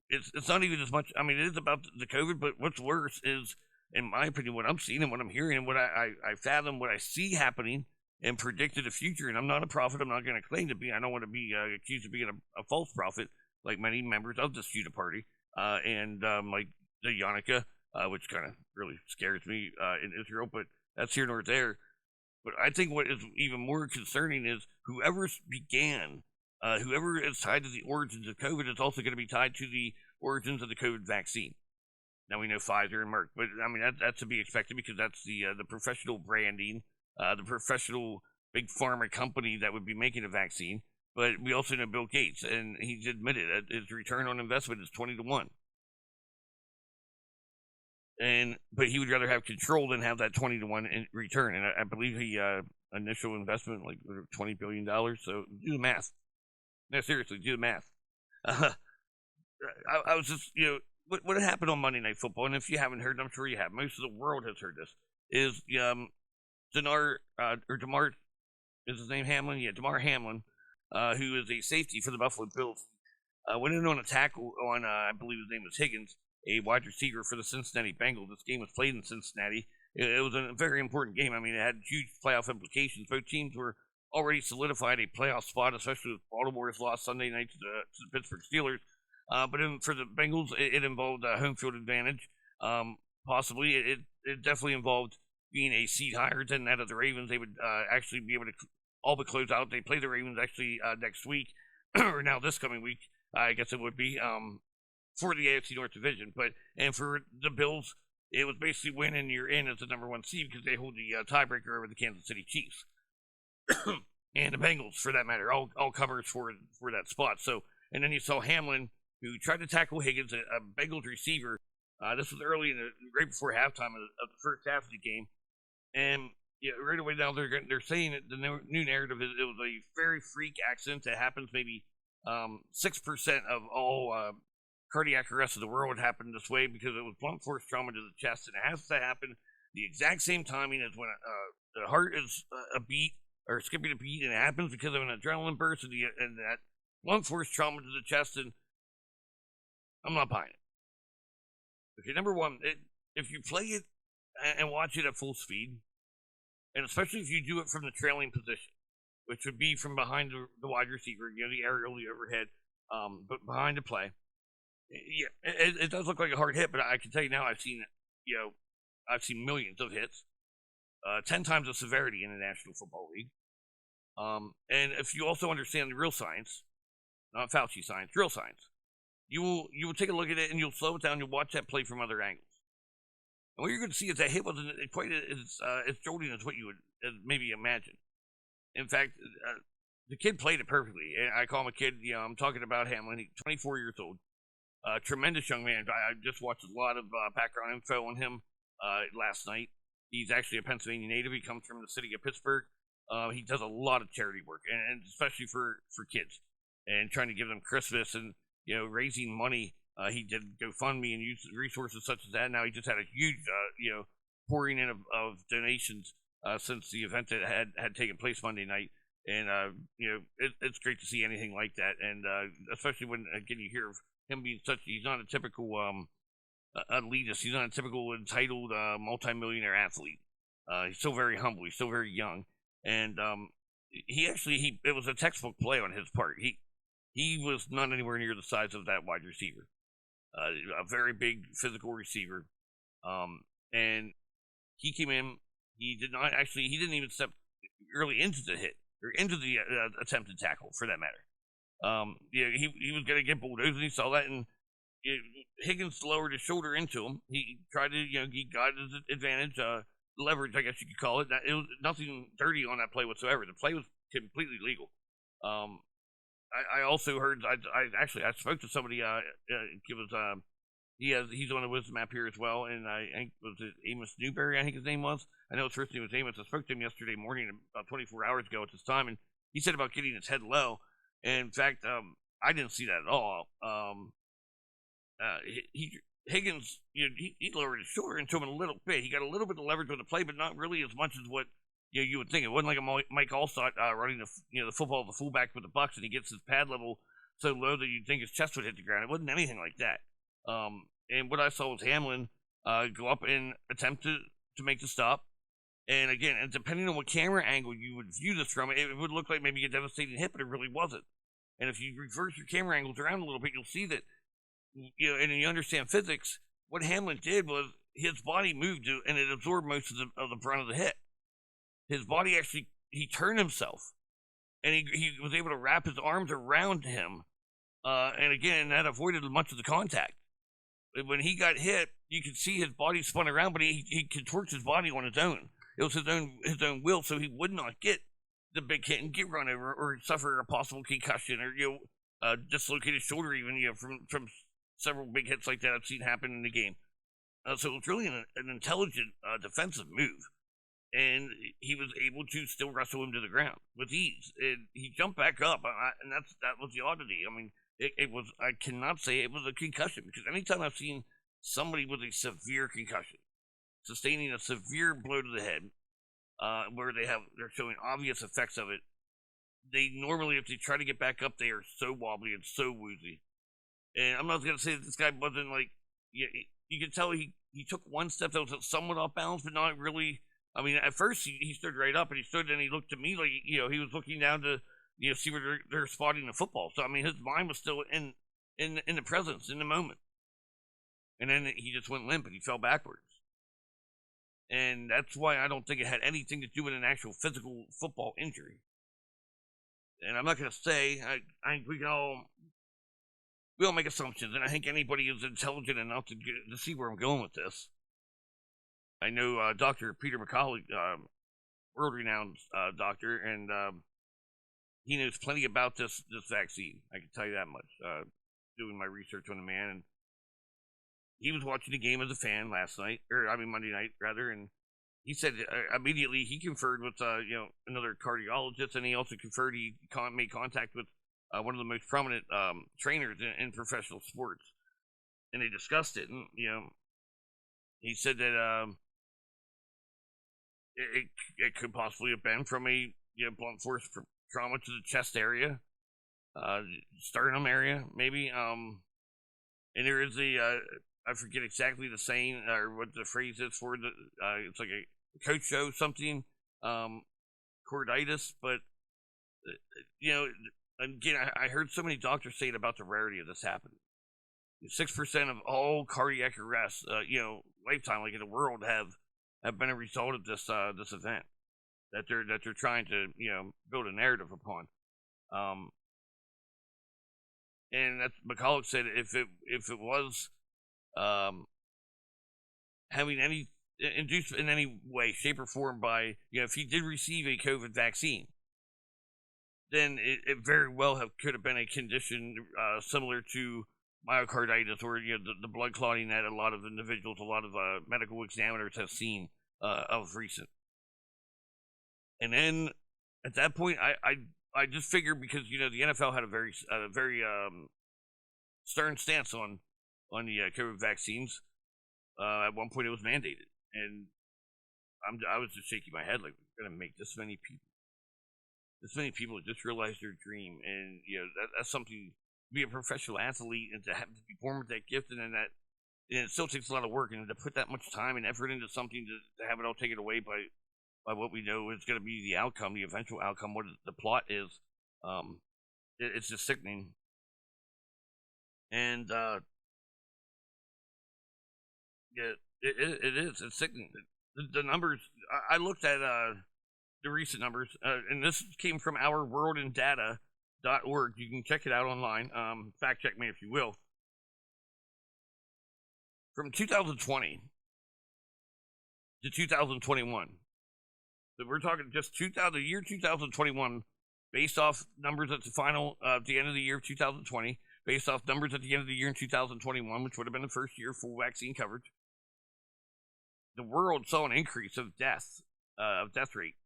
it's not even as much. I mean, it is about the COVID, but what's worse is, in my opinion, what I'm seeing and what I'm hearing and what I fathom, what I see happening and predicted the future. And I'm not a prophet. I'm not going to claim to be. I don't want to be accused of being a false prophet, like many members of this uniparty and like the Yannicka, which kind of really scares me in Israel, but that's here nor there. But I think what is even more concerning is whoever is tied to the origins of COVID is also going to be tied to the origins of the COVID vaccine. Now we know Pfizer and Merck, but I mean that's to be expected, because that's the professional branding, the professional big pharma company that would be making a vaccine. But we also know Bill Gates, and he's admitted that his return on investment is 20-1. But he would rather have control than have that 20-1 in return. And I believe he initial investment like $20 billion. So do the math. No, seriously, do the math. I was just what happened on Monday Night Football, and if you haven't heard, I'm sure you have. Most of the world has heard this. Is Damar is his name Hamlin? Yeah, Damar Hamlin, who is a safety for the Buffalo Bills, went in on a tackle on I believe his name was Higgins, a wide receiver for the Cincinnati Bengals. This game was played in Cincinnati. It was a very important game. I mean, it had huge playoff implications. Both teams were already solidified a playoff spot, especially with Baltimore's loss Sunday night to the Pittsburgh Steelers. But for the Bengals, it involved a home field advantage. Possibly, it definitely involved being a seed higher than that of the Ravens. They would actually be able to all but close out. They play the Ravens actually next week, or now this coming week, I guess it would be. For the AFC North Division, and for the Bills, it was basically win and you're in as the number one seed, because they hold the tiebreaker over the Kansas City Chiefs and the Bengals, for that matter, all covers for that spot. So, and then you saw Hamlin, who tried to tackle Higgins, a Bengals receiver. This was early right before halftime of the first half of the game, and right away now they're saying that the new narrative is it was a very freak accident that happens maybe 6% of all cardiac arrest of the world happened this way, because it was blunt force trauma to the chest, and it has to happen the exact same timing as when the heart is a beat or skipping a beat, and it happens because of an adrenaline burst and that blunt force trauma to the chest. And I'm not buying it. Okay, number one, if you play it and watch it at full speed, and especially if you do it from the trailing position, which would be from behind the wide receiver, the aerial, the overhead, but behind the play. Yeah, it does look like a hard hit, but I can tell you now, I've seen millions of hits, 10 times the severity in the National Football League. And if you also understand the real science, not Fauci science, real science, you will take a look at it and you'll slow it down. You'll watch that play from other angles, and what you're going to see is that hit wasn't quite as jolting as what you would maybe imagine. In fact, the kid played it perfectly. I call him a kid. I'm talking about Hamlin. He's 24 years old. Tremendous young man. I just watched a lot of background info on him last night. He's actually a Pennsylvania native. He comes from the city of Pittsburgh. He does a lot of charity work, and especially for kids, and trying to give them Christmas and raising money. He did GoFundMe and used resources such as that. Now he just had a huge pouring in of donations since the event that had taken place Monday night. And it's great to see anything like that, and especially when again you hear of him being he's not a typical elitist. He's not a typical entitled multimillionaire athlete. He's still very humble. He's still very young, and it was a textbook play on his part. He was not anywhere near the size of that wide receiver. A very big physical receiver, and he came in. He didn't even step early into the hit or into the attempted tackle, for that matter. He was going to get bulldozed, and he saw that, and Higgins lowered his shoulder into him. He tried to, he got his advantage, leverage, I guess you could call it. It was nothing dirty on that play whatsoever. The play was completely legal. I also heard. I spoke to somebody. He's on the wisdom app here as well, and I think was it Amos Newberry. I think his name was. I know his first name was Amos. I spoke to him yesterday morning, about 24 hours ago at this time, and he said about getting his head low. And in fact, I didn't see that at all. Higgins, he lowered his shoulder into him a little bit. He got a little bit of leverage on the play, but not really as much as what you would think. It wasn't like a Mike Allstott running the football, the fullback with the Bucks, and he gets his pad level so low that you'd think his chest would hit the ground. It wasn't anything like that. And what I saw was Hamlin go up and attempt to make the stop. And again, and depending on what camera angle you would view this from, it would look like maybe a devastating hit, but it really wasn't. And if you reverse your camera angles around a little bit, you'll see that, and you understand physics, what Hamlin did was his body moved and it absorbed most of the brunt of the hit. His body actually, he turned himself, and he was able to wrap his arms around him, and again, that avoided much of the contact. When he got hit, you could see his body spun around, but he contorts his body on his own. It was his own will, so he would not get the big hit and get run over or suffer a possible concussion or dislocate his shoulder even from several big hits like that I've seen happen in the game. So it was really an intelligent defensive move, and he was able to still wrestle him to the ground with ease. And he jumped back up, and that was the oddity. I mean, it was. I cannot say it was a concussion, because anytime I've seen somebody with a severe concussion, sustaining a severe blow to the head, where they're showing obvious effects of it, they normally, if they try to get back up, they are so wobbly and so woozy. And I'm not going to say that this guy wasn't like, you could tell he took one step that was somewhat off balance, but not really. I mean, at first he stood right up, and he stood and he looked at me like, he was looking down to, see where they're spotting the football. So, I mean, his mind was still in the presence, in the moment. And then he just went limp and he fell backwards. And that's why I don't think it had anything to do with an actual physical football injury. And I'm not going to say, I think we all make assumptions, and I think anybody is intelligent enough to see where I'm going with this. I know Dr. Peter McCauley, world-renowned doctor, and he knows plenty about this vaccine. I can tell you that much, doing my research on the man. And he was watching the game as a fan Monday night, rather, and he said immediately he conferred with another cardiologist, and he also conferred. He made contact with one of the most prominent trainers in professional sports, and they discussed it. And he said that it could possibly have been from a blunt force trauma to the chest area, sternum area, maybe. And there is I forget exactly the saying or what the phrase is for the. It's like a coach show something, chorditis, but again, I heard so many doctors say it about the rarity of this happening. 6% of all cardiac arrests, lifetime, like in the world, have been a result of this event that they're trying to build a narrative upon. And that's McCulloch said if it was having any induced in any way, shape, or form by if he did receive a COVID vaccine, then it very well could have been a condition similar to myocarditis or the blood clotting that a lot of individuals, a lot of medical examiners have seen of recent. And then at that point, I just figured, because the NFL had a very stern stance on the COVID vaccines. At one point, it was mandated, and I was just shaking my head like, we're going to make this many people just realize their dream, and that's something. To be a professional athlete and to have to be born with that gift, and then it still takes a lot of work, and to put that much time and effort into something to have it all taken away by what we know is going to be the outcome, the eventual outcome, what the plot is. It's just sickening. And it is. It's sickening. The numbers. I looked at the recent numbers, and this came from ourworldindata.org. You can check it out online. Fact check me if you will. From 2020, to 2021. So we're talking just the year 2021, based off numbers at the end of the year of 2020, based off numbers at the end of the year in 2021, which would have been the first year full vaccine coverage. The world saw an increase of death rate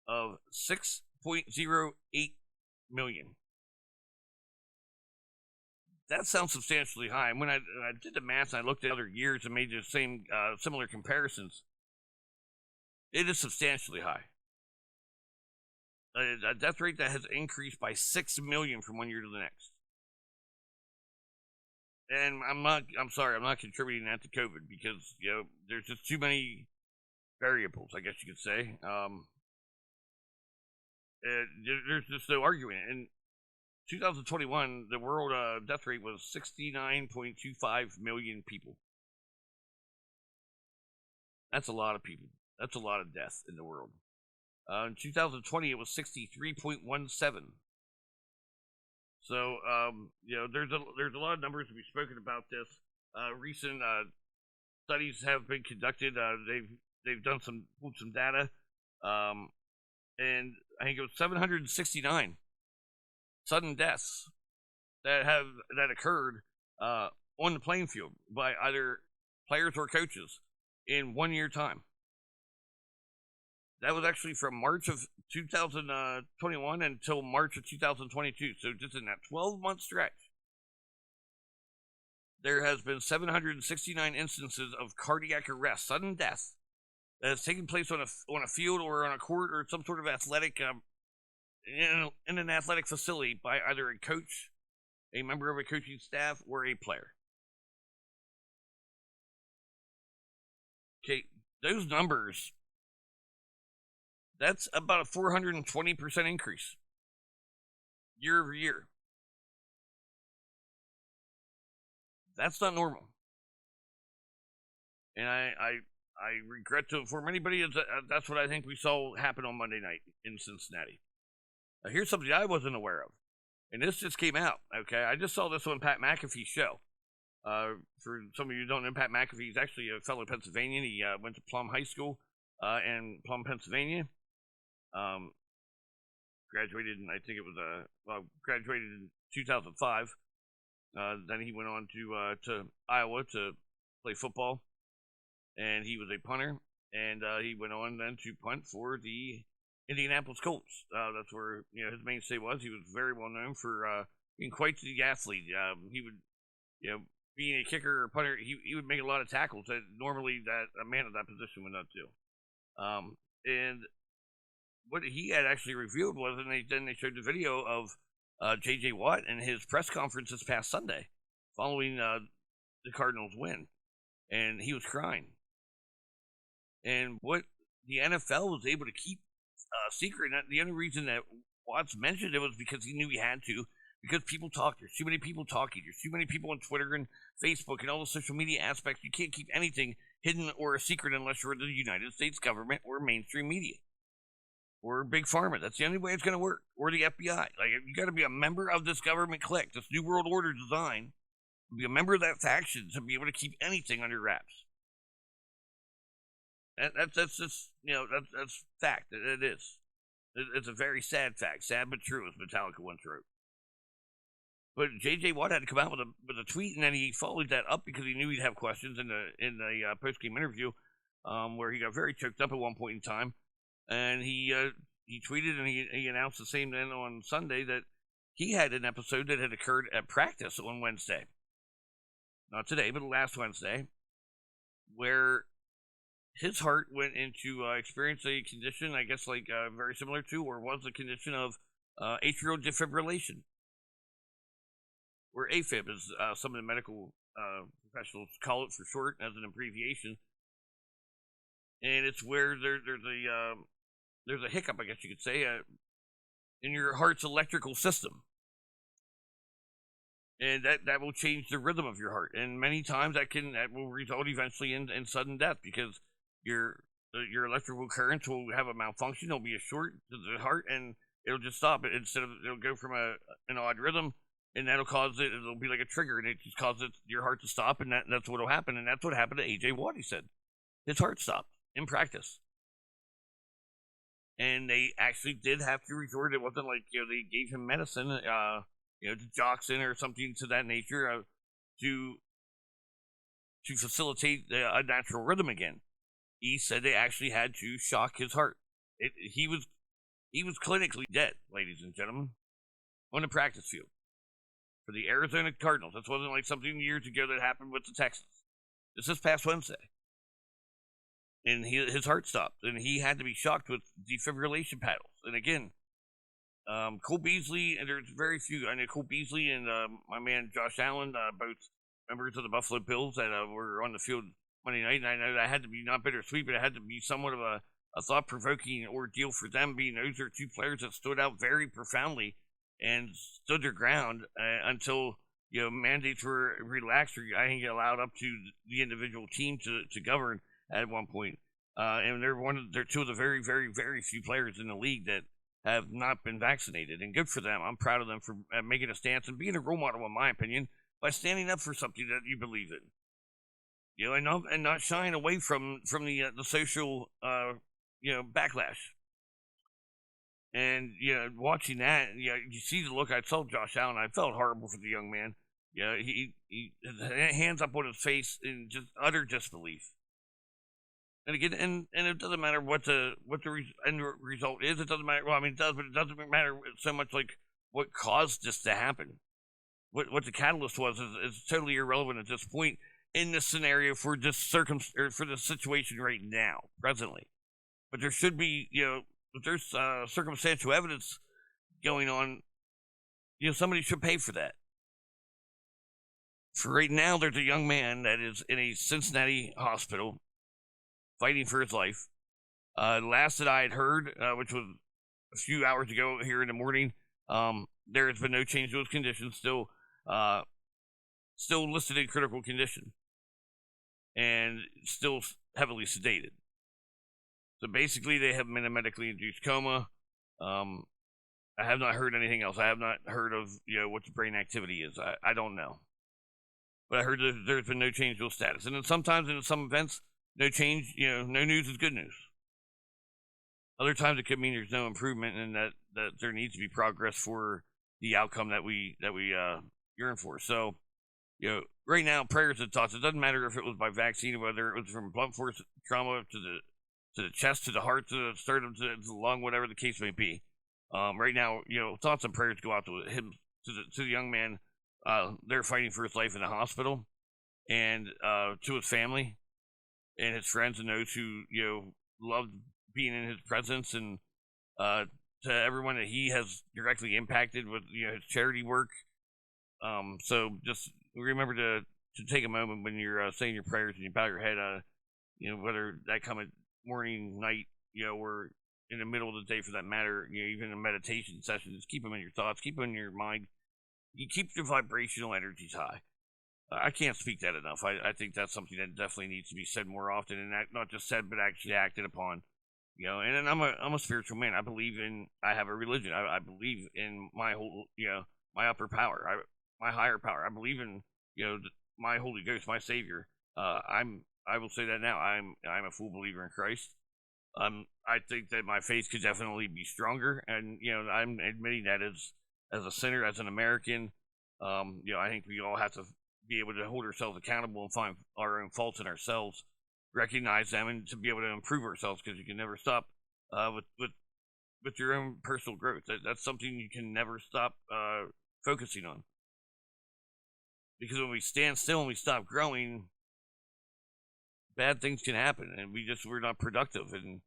of 6.08 million. That sounds substantially high. And when I did the math and I looked at other years and made the same similar comparisons, it is substantially high. A death rate that has increased by 6 million from one year to the next. And I'm sorry, I'm not contributing that to COVID because, there's just too many variables, I guess you could say. There's just no arguing. In 2021, the world death rate was 69.25 million people. That's a lot of people. That's a lot of death in the world. In 2020, it was 63.17. So, there's a lot of numbers. We've spoken about this. Recent studies have been conducted. They've done some data, and I think it was 769 sudden deaths that occurred on the playing field by either players or coaches in 1 year time. That was actually from March of 2021 until March of 2022. So just in that 12-month stretch, there has been 769 instances of cardiac arrest, sudden death, that has taken place on a field or on a court or some sort of athletic, in an athletic facility by either a coach, a member of a coaching staff, or a player. Okay, those numbers, that's about a 420% increase year over year. That's not normal. And I regret to inform anybody that's what I think we saw happen on Monday night in Cincinnati. Now, here's something I wasn't aware of. And this just came out, okay? I just saw this on Pat McAfee's show. For some of you who don't know, Pat McAfee is actually a fellow Pennsylvanian. He went to Plum High School in Plum, Pennsylvania. Graduated in, I think it was, graduated in 2005. Then he went on to Iowa to play football. And he was a punter. And he went on then to punt for the Indianapolis Colts. That's where his mainstay was. He was very well known for being quite the athlete. He would, being a kicker or punter, he would make a lot of tackles that normally that a man of that position would not do. And what he had actually revealed was, and then they showed the video of J.J. Watt and his press conference this past Sunday following the Cardinals' win, and he was crying. And what the NFL was able to keep secret, and the only reason that Watts mentioned it was because he knew he had to, because people talk. There's too many people talking. There's too many people on Twitter and Facebook and all the social media aspects. You can't keep anything hidden or a secret unless you're the United States government or mainstream media or Big Pharma. That's the only way it's going to work. Or the FBI. Like, you got to be a member of this government clique, this New World Order design, be a member of that faction to be able to keep anything under wraps. That's just, that's fact. It is. It's a very sad fact. Sad but true, as Metallica once wrote. But J.J. Watt had to come out with a tweet, and then he followed that up because he knew he'd have questions in the post-game interview, where he got very choked up at one point in time. And he tweeted and he announced the same then on Sunday that he had an episode that had occurred at practice on Wednesday. Not today, but last Wednesday, where his heart went into experience a condition, I guess, like very similar to, or was the condition of atrial defibrillation, or AFib, as some of the medical professionals call it for short, as an abbreviation. And it's where there's a hiccup, I guess you could say, in your heart's electrical system. And that will change the rhythm of your heart. And many times that will result eventually in sudden death, because your electrical currents will have a malfunction. There'll be a short to the heart, and it'll just stop it. It'll go from an odd rhythm, and that'll cause it'll be like a trigger, and it just causes your heart to stop, and that's what'll happen. And that's what happened to A.J. Watt, he said. his heart stopped in practice. And they actually did have to resort. It wasn't like, they gave him medicine, digoxin or something to that nature, to facilitate a natural rhythm again. He said they actually had to shock his heart. He was clinically dead, ladies and gentlemen, on the practice field for the Arizona Cardinals. This wasn't like something years ago that happened with the Texans. This is past Wednesday. And his heart stopped, and he had to be shocked with defibrillation paddles. And again, Cole Beasley, and there's very few. I know Cole Beasley and my man Josh Allen, both members of the Buffalo Bills that were on the field Monday night. And I know that had to be not bittersweet, but it had to be somewhat of a thought-provoking ordeal for them, being those are two players that stood out very profoundly and stood their ground until mandates were relaxed, or I think allowed up to the individual team to govern at one point. And they're two of the very, very, very few players in the league that have not been vaccinated, and good for them. I'm proud of them for making a stance and being a role model, in my opinion, by standing up for something that you believe in. And not shying away from the social backlash. And watching that, you see the look. I told Josh Allen, I felt horrible for the young man. He his hands up on his face in just utter disbelief. And again, and it doesn't matter what the end result is. It doesn't matter. Well, I mean, it does, but it doesn't matter so much like what caused this to happen. What the catalyst was is totally irrelevant at this point in this scenario for this for the situation right now, presently. But there should be, if there's circumstantial evidence going on, somebody should pay for that. For right now, there's a young man that is in a Cincinnati hospital fighting for his life. Last that I had heard, which was a few hours ago here in the morning, there has been no change to his condition. Still listed in critical condition, and still heavily sedated. So basically, they have him in a medically induced coma. I have not heard anything else. I have not heard of what the brain activity is. I don't know, but I heard that there's been no change to his status. And then sometimes in some events, no change, no news is good news. Other times it could mean there's no improvement, and that there needs to be progress for the outcome that we yearn for. So, right now, prayers and thoughts. It doesn't matter if it was by vaccine, or whether it was from blunt force trauma to the chest, to the heart, to the sternum, to the lung, whatever the case may be. Right now, thoughts and prayers go out to him, to the young man. They're fighting for his life in the hospital, and to his family and his friends and those who loved being in his presence, and to everyone that he has directly impacted with his charity work. So just remember to take a moment when you're saying your prayers and you bow your head, whether that come at morning, night, or in the middle of the day for that matter, even a meditation session. Just keep them in your thoughts, keep them in your mind. You keep your vibrational energies high. I can't speak that enough. I think that's something that definitely needs to be said more often, and not just said, but actually acted upon. And then I'm a spiritual man. I have a religion. I believe in my whole, my upper power, my higher power. I believe in, my Holy Ghost, my Savior. I will say that now. I'm a full believer in Christ. I think that my faith could definitely be stronger, and I'm admitting that as a sinner, as an American. I think we all have to be able to hold ourselves accountable and find our own faults in ourselves, recognize them, and to be able to improve ourselves, because you can never stop with your own personal growth. That's something you can never stop focusing on, because when we stand still and we stop growing, bad things can happen, and we're not productive. And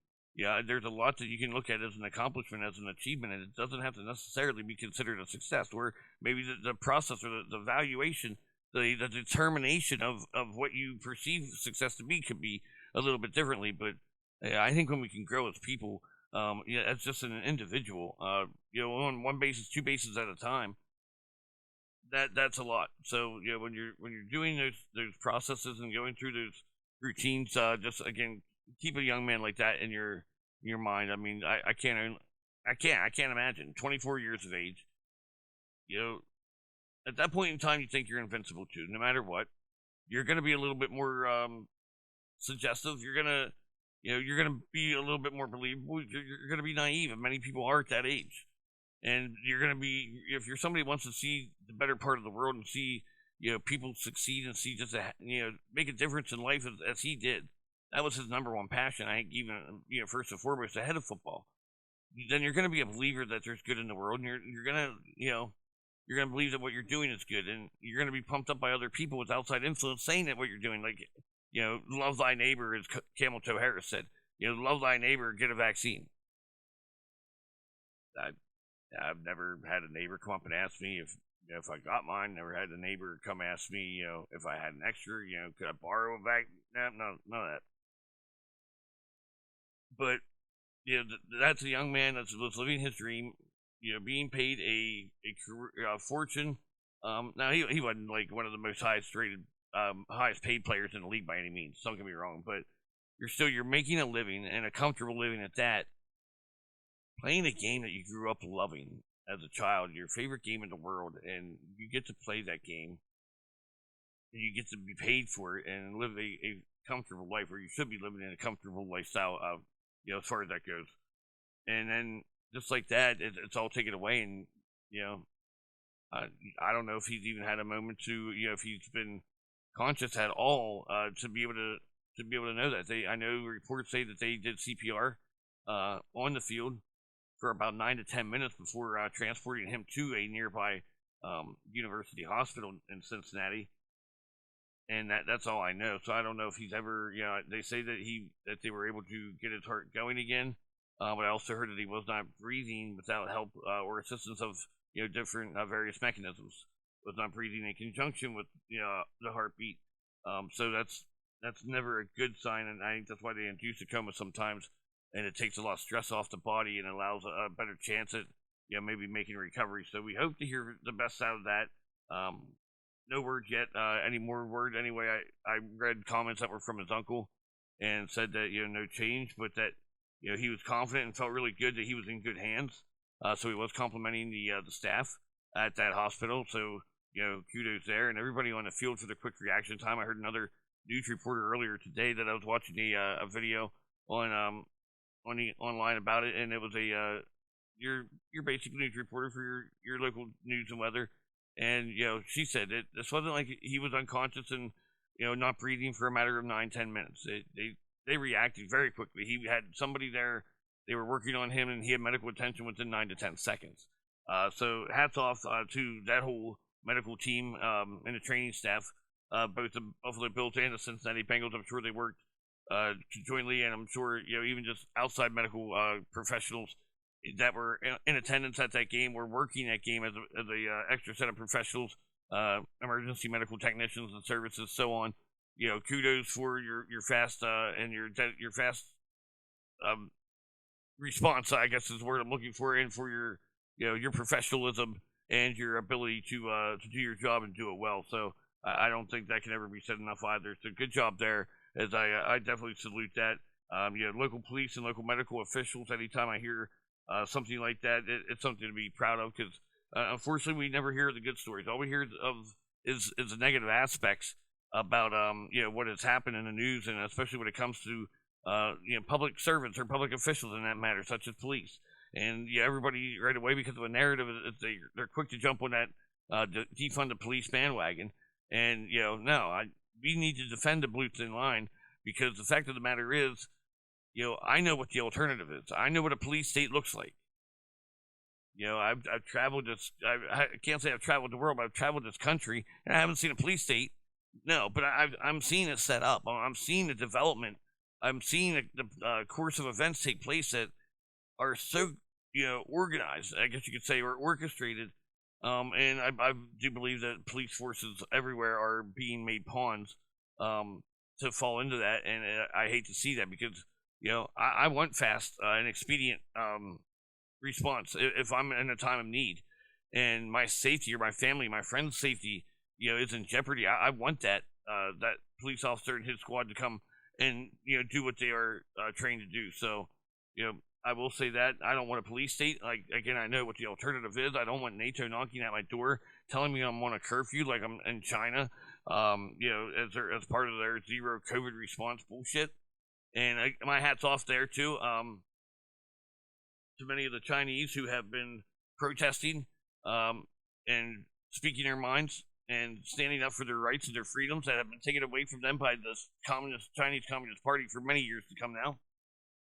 there's a lot that you can look at as an accomplishment, as an achievement, and it doesn't have to necessarily be considered a success. Where maybe the process or the valuation, the determination of what you perceive success to be could be a little bit differently. But I think when we can grow as people, as just an individual, on one basis, two bases at a time, that's a lot. So when you're doing those processes and going through those routines, just again, keep a young man like that in your mind. I mean, I can't imagine 24 years of age. At that point in time, you think you're invincible too. No matter what, you're going to be a little bit more suggestive, you're gonna be a little bit more believable. You're gonna be naive, and many people are at that age. And you're gonna be, if you're somebody who wants to see the better part of the world and see people succeed and see just make a difference in life as he did. That was his number one passion. I think even first and foremost ahead of football. Then you're gonna be a believer that there's good in the world, and you're gonna believe that what you're doing is good, and you're gonna be pumped up by other people with outside influence saying that what you're doing, like love thy neighbor, as Camel Toe Harris said. Love thy neighbor, get a vaccine. I've never had a neighbor come up and ask me if I got mine. Never had a neighbor come ask me, if I had an extra, could I borrow a vaccine? No, none of that. But that's a young man that's living his dream. Being paid a fortune. Now he wasn't like one of the most highest paid players in the league by any means. Don't get me wrong, but you're making a living, and a comfortable living at that. Playing a game that you grew up loving as a child, your favorite game in the world, and you get to play that game, and you get to be paid for it, and live a comfortable life, or you should be living in a comfortable lifestyle, as far as that goes. And then just like that, it's all taken away, and I don't know if he's even had a moment to, if he's been conscious at all, to be able to know that. I know reports say that they did CPR on the field for about 9 to 10 minutes before transporting him to a nearby university hospital in Cincinnati, and that's all I know. So I don't know if he's ever, they say that they were able to get his heart going again, but I also heard that he was not breathing without help or assistance of different various mechanisms. Was not breathing in conjunction with the heartbeat. So that's never a good sign, and I think that's why they induce a coma sometimes. And it takes a lot of stress off the body and allows a better chance at maybe making a recovery. So we hope to hear the best out of that. No word yet. Any more word? Anyway, I read comments that were from his uncle and said that no change, but that he was confident and felt really good that he was in good hands. So he was complimenting the staff at that hospital. So kudos there, and everybody on the field for the quick reaction time. I heard another news reporter earlier today that I was watching a video on online about it, and it was your basic news reporter for your local news and weather, and she said that this wasn't like he was unconscious and not breathing for a matter of 9-10 minutes. They reacted very quickly. He had somebody there, they were working on him, and he had medical attention within 9 to 10 seconds. So hats off to that whole medical team and the training staff, both the Buffalo Bills and the Cincinnati Bengals. I'm sure they worked jointly, and I'm sure even just outside medical professionals that were in attendance at that game were working that game as a extra set of professionals, emergency medical technicians and services, so on. Kudos for your fast and your fast response, I guess is the word I'm looking for, and for your professionalism and your ability to do your job and do it well. So I don't think that can ever be said enough either. So good job there. As I definitely salute that. Local police and local medical officials, anytime I hear something like that, it's something to be proud of, because unfortunately we never hear the good stories. All we hear of is the negative aspects about what has happened in the news, and especially when it comes to public servants or public officials in that matter, such as police. And everybody right away, because of a narrative, they're quick to jump on that defund the police bandwagon. And we need to defend the Blues in line, because the fact of the matter is, I know what the alternative is. I know what a police state looks like. I've traveled this. I can't say I've traveled the world, but I've traveled this country, and I haven't seen a police state. No, but I'm seeing it set up. I'm seeing the development. I'm seeing the course of events take place that are so organized, I guess you could say, or orchestrated. And I do believe that police forces everywhere are being made pawns to fall into that, and I hate to see that, because I want fast and expedient response if I'm in a time of need, and my safety or my family, my friend's safety, is in jeopardy. I want that police officer and his squad to come and do what they are trained to do. So I will say that I don't want a police state. Like, again, I know what the alternative is. I don't want NATO knocking at my door telling me I'm on a curfew like I'm in China, as part of their zero COVID response bullshit. And my hat's off there too. To many of the Chinese who have been protesting and speaking their minds and standing up for their rights and their freedoms that have been taken away from them by the Chinese Communist Party for many years to come now.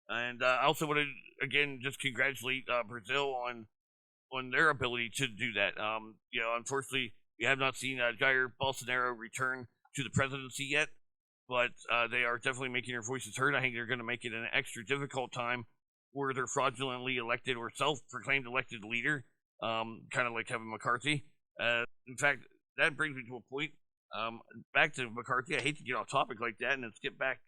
And I also want to again just congratulate Brazil on their ability to do that. Unfortunately, we have not seen Jair Bolsonaro return to the presidency yet, but they are definitely making their voices heard. I think they're going to make it an extra difficult time for their fraudulently elected or self-proclaimed elected leader, kind of like Kevin McCarthy. In fact, that brings me to a point. Back to McCarthy. I hate to get off topic like that and let's get back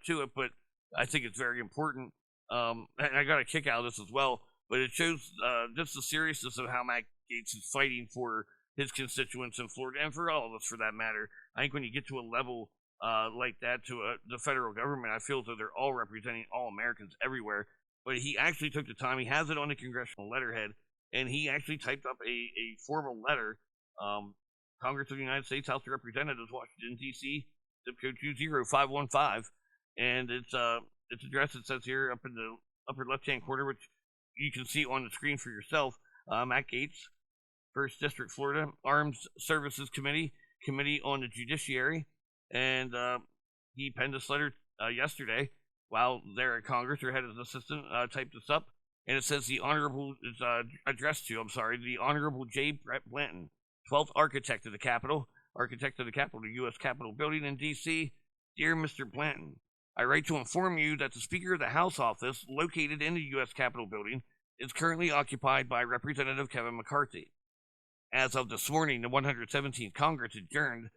to it, but I think it's very important. And I got a kick out of this as well, but it shows just the seriousness of how Matt Gaetz is fighting for his constituents in Florida and for all of us for that matter. I think when you get to a level like that to the federal government, I feel that they're all representing all Americans everywhere. But he actually took the time. He has it on the congressional letterhead, and he actually typed up a formal letter. Congress of the United States, House of Representatives, Washington, D.C., zip code 20515. And it's address, it says here up in the upper left-hand corner, which you can see on the screen for yourself. Matt Gaetz, 1st District, Florida, Armed Services Committee on the Judiciary. And he penned this letter yesterday while they're at Congress. Their head of assistant typed this up. And it says the Honorable, it's addressed to, the Honorable J. Brett Blanton, 12th Architect of the Capitol, the U.S. Capitol Building in D.C. Dear Mr. Blanton, I write to inform you that the Speaker of the House office, located in the U.S. Capitol Building, is currently occupied by Representative Kevin McCarthy. As of this morning, the 117th Congress adjourned,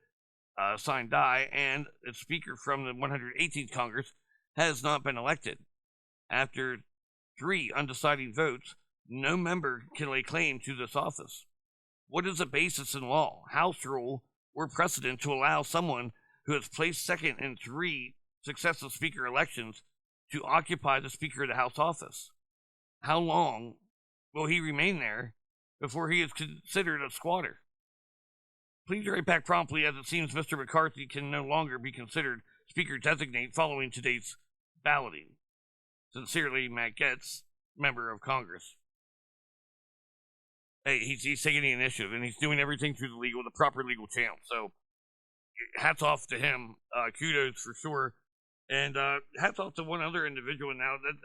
sine die, and its Speaker from the 118th Congress has not been elected. After 3 undecided votes, no member can lay claim to this office. What is the basis in law, House rule, or precedent to allow someone who has placed second in 3 successive Speaker elections to occupy the Speaker of the House office? How long will he remain there before he is considered a squatter? Please write back promptly, as it seems Mr. McCarthy can no longer be considered Speaker designate following today's balloting. Sincerely, Matt Gaetz, Member of Congress. Hey, he's taking the initiative, and he's doing everything through the proper legal channel. So, hats off to him. Kudos for sure. And hats off to one other individual now that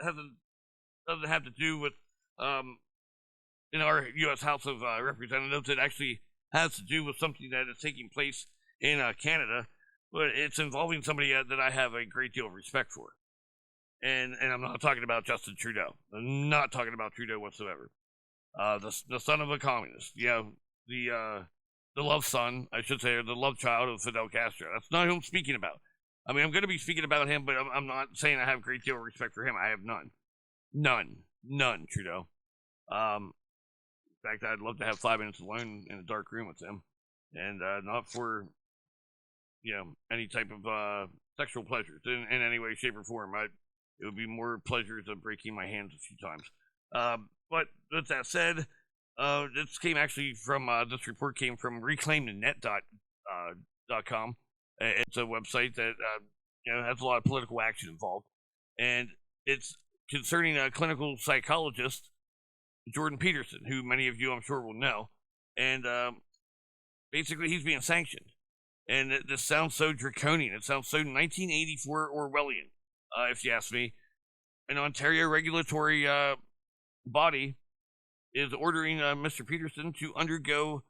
doesn't have to do with in our U.S. House of Representatives. It actually has to do with something that is taking place in Canada, but it's involving somebody that I have a great deal of respect for. And I'm not talking about Justin Trudeau. I'm not talking about Trudeau whatsoever. The son of a communist. The love son, I should say, or the love child of Fidel Castro. That's not who I'm speaking about. I mean, I'm going to be speaking about him, but I'm not saying I have a great deal of respect for him. I have none. None, Trudeau. In fact, I'd love to have 5 minutes alone in a dark room with him. And not for, any type of sexual pleasures in any way, shape, or form. It would be more pleasures of breaking my hands a few times. But with that said, this came actually from, this report came from reclaimthenet.com. It's a website that, has a lot of political action involved. And it's concerning a clinical psychologist, Jordan Peterson, who many of you I'm sure will know. And basically he's being sanctioned. And this sounds so draconian. It sounds so 1984 Orwellian, if you ask me. An Ontario regulatory body is ordering Mr. Peterson to undergo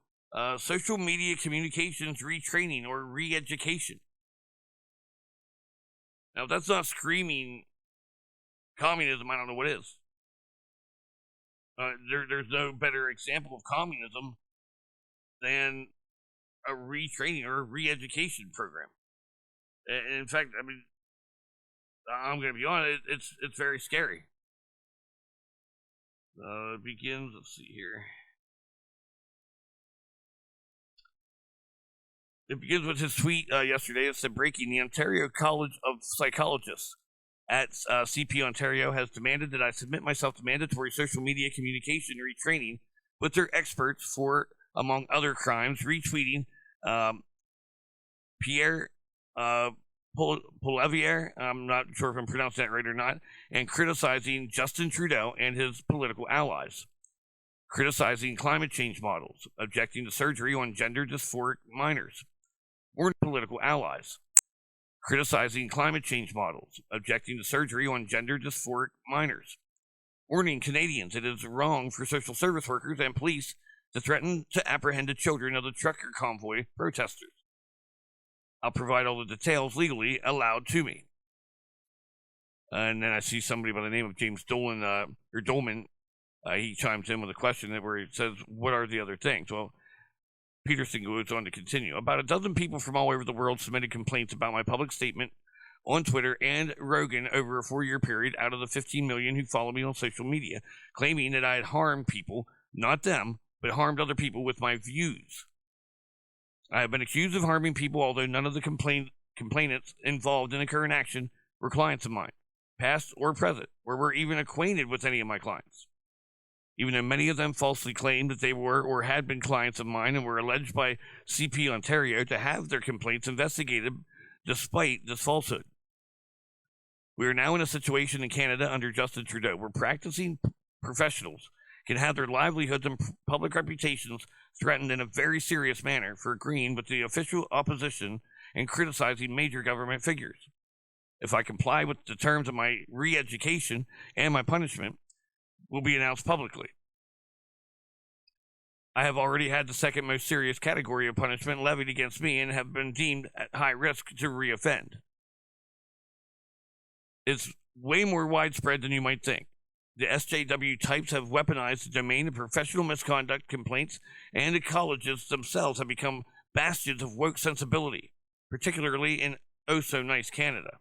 social media communications retraining or re-education. Now, if that's not screaming communism, I don't know what is. There's no better example of communism than a retraining or a re-education program. And in fact, I mean, I'm going to be honest, it's very scary. It begins, let's see here. It begins with his tweet yesterday. It said, breaking, the Ontario College of Psychologists at CP Ontario has demanded that I submit myself to mandatory social media communication retraining with their experts for among other crimes, retweeting Pierre Poilievre, I'm not sure if I'm pronouncing that right or not, and criticizing Justin Trudeau and his political allies, criticizing climate change models, objecting to surgery on gender dysphoric minors, or political allies, criticizing climate change models, objecting to surgery on gender dysphoric minors, warning Canadians it is wrong for social service workers and police to threaten to apprehend the children of the trucker convoy protesters. I'll provide all the details legally allowed to me. And then I see somebody by the name of James Dolan, or Dolman, he chimes in with a question where he says, what are the other things? Well, Peterson goes on to continue. About a dozen people from all over the world submitted complaints about my public statement on Twitter and Rogan over a 4-year period out of the 15 million who follow me on social media, claiming that I had harmed people, not them, but harmed other people with my views. I have been accused of harming people, although none of the complainants involved in the current action were clients of mine, past or present, or were even acquainted with any of my clients. Even though many of them falsely claimed that they were or had been clients of mine and were alleged by CP Ontario to have their complaints investigated despite this falsehood. We are now in a situation in Canada under Justin Trudeau where practicing professionals can have their livelihoods and public reputations threatened in a very serious manner for agreeing with the official opposition and criticizing major government figures. If I comply with the terms of my re-education and my punishment will be announced publicly. I have already had the second most serious category of punishment levied against me and have been deemed at high risk to reoffend. It's way more widespread than you might think. The SJW types have weaponized the domain of professional misconduct complaints, and the colleges themselves have become bastions of woke sensibility, particularly in oh-so-nice Canada.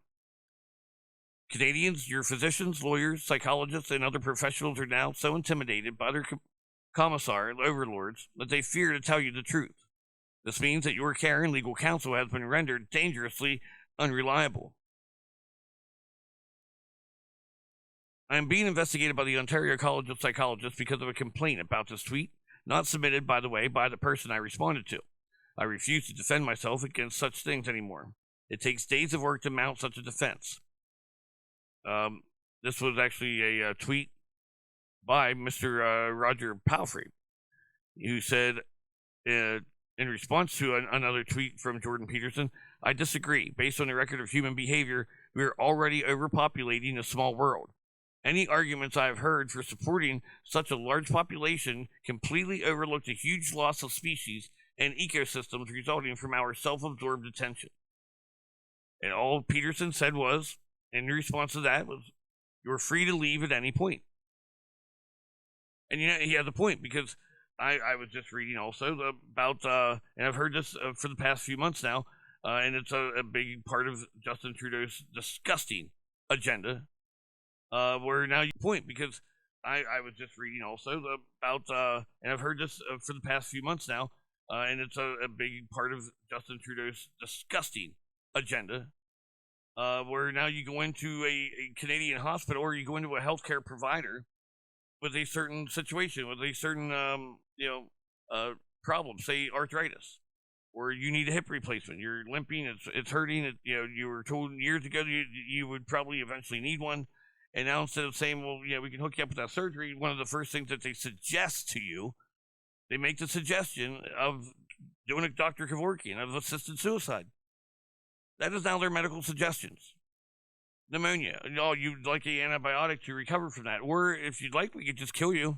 Canadians, your physicians, lawyers, psychologists, and other professionals are now so intimidated by their commissar overlords that they fear to tell you the truth. This means that your care and legal counsel has been rendered dangerously unreliable. I am being investigated by the Ontario College of Psychologists because of a complaint about this tweet, not submitted, by the way, by the person I responded to. I refuse to defend myself against such things anymore. It takes days of work to mount such a defense. This was actually a tweet by Mr. Roger Palfrey, who said, in response to another tweet from Jordan Peterson, I disagree. Based on the record of human behavior, we are already overpopulating a small world. Any arguments I have heard for supporting such a large population completely overlook the huge loss of species and ecosystems resulting from our self-absorbed attention. And all Peterson said was, in response to that, was, you're free to leave at any point. And you know, he has a point, because I was just reading also about, and I've heard this for the past few months now, and it's a big part of Justin Trudeau's disgusting agenda. Where now you point, because I was just reading also about, and I've heard this for the past few months now, and it's a big part of Justin Trudeau's disgusting agenda, where now you go into a Canadian hospital or you go into a healthcare provider with a certain situation, with a certain, problem, say arthritis, or you need a hip replacement, you're limping, it's hurting, you were told years ago you would probably eventually need one. And now instead of saying, well, yeah, we can hook you up with that surgery, one of the first things that they suggest to you, they make the suggestion of doing a Dr. Kevorkian, of assisted suicide. That is now their medical suggestions. Pneumonia. Oh, you'd like an antibiotic to recover from that. Or if you'd like, we could just kill you.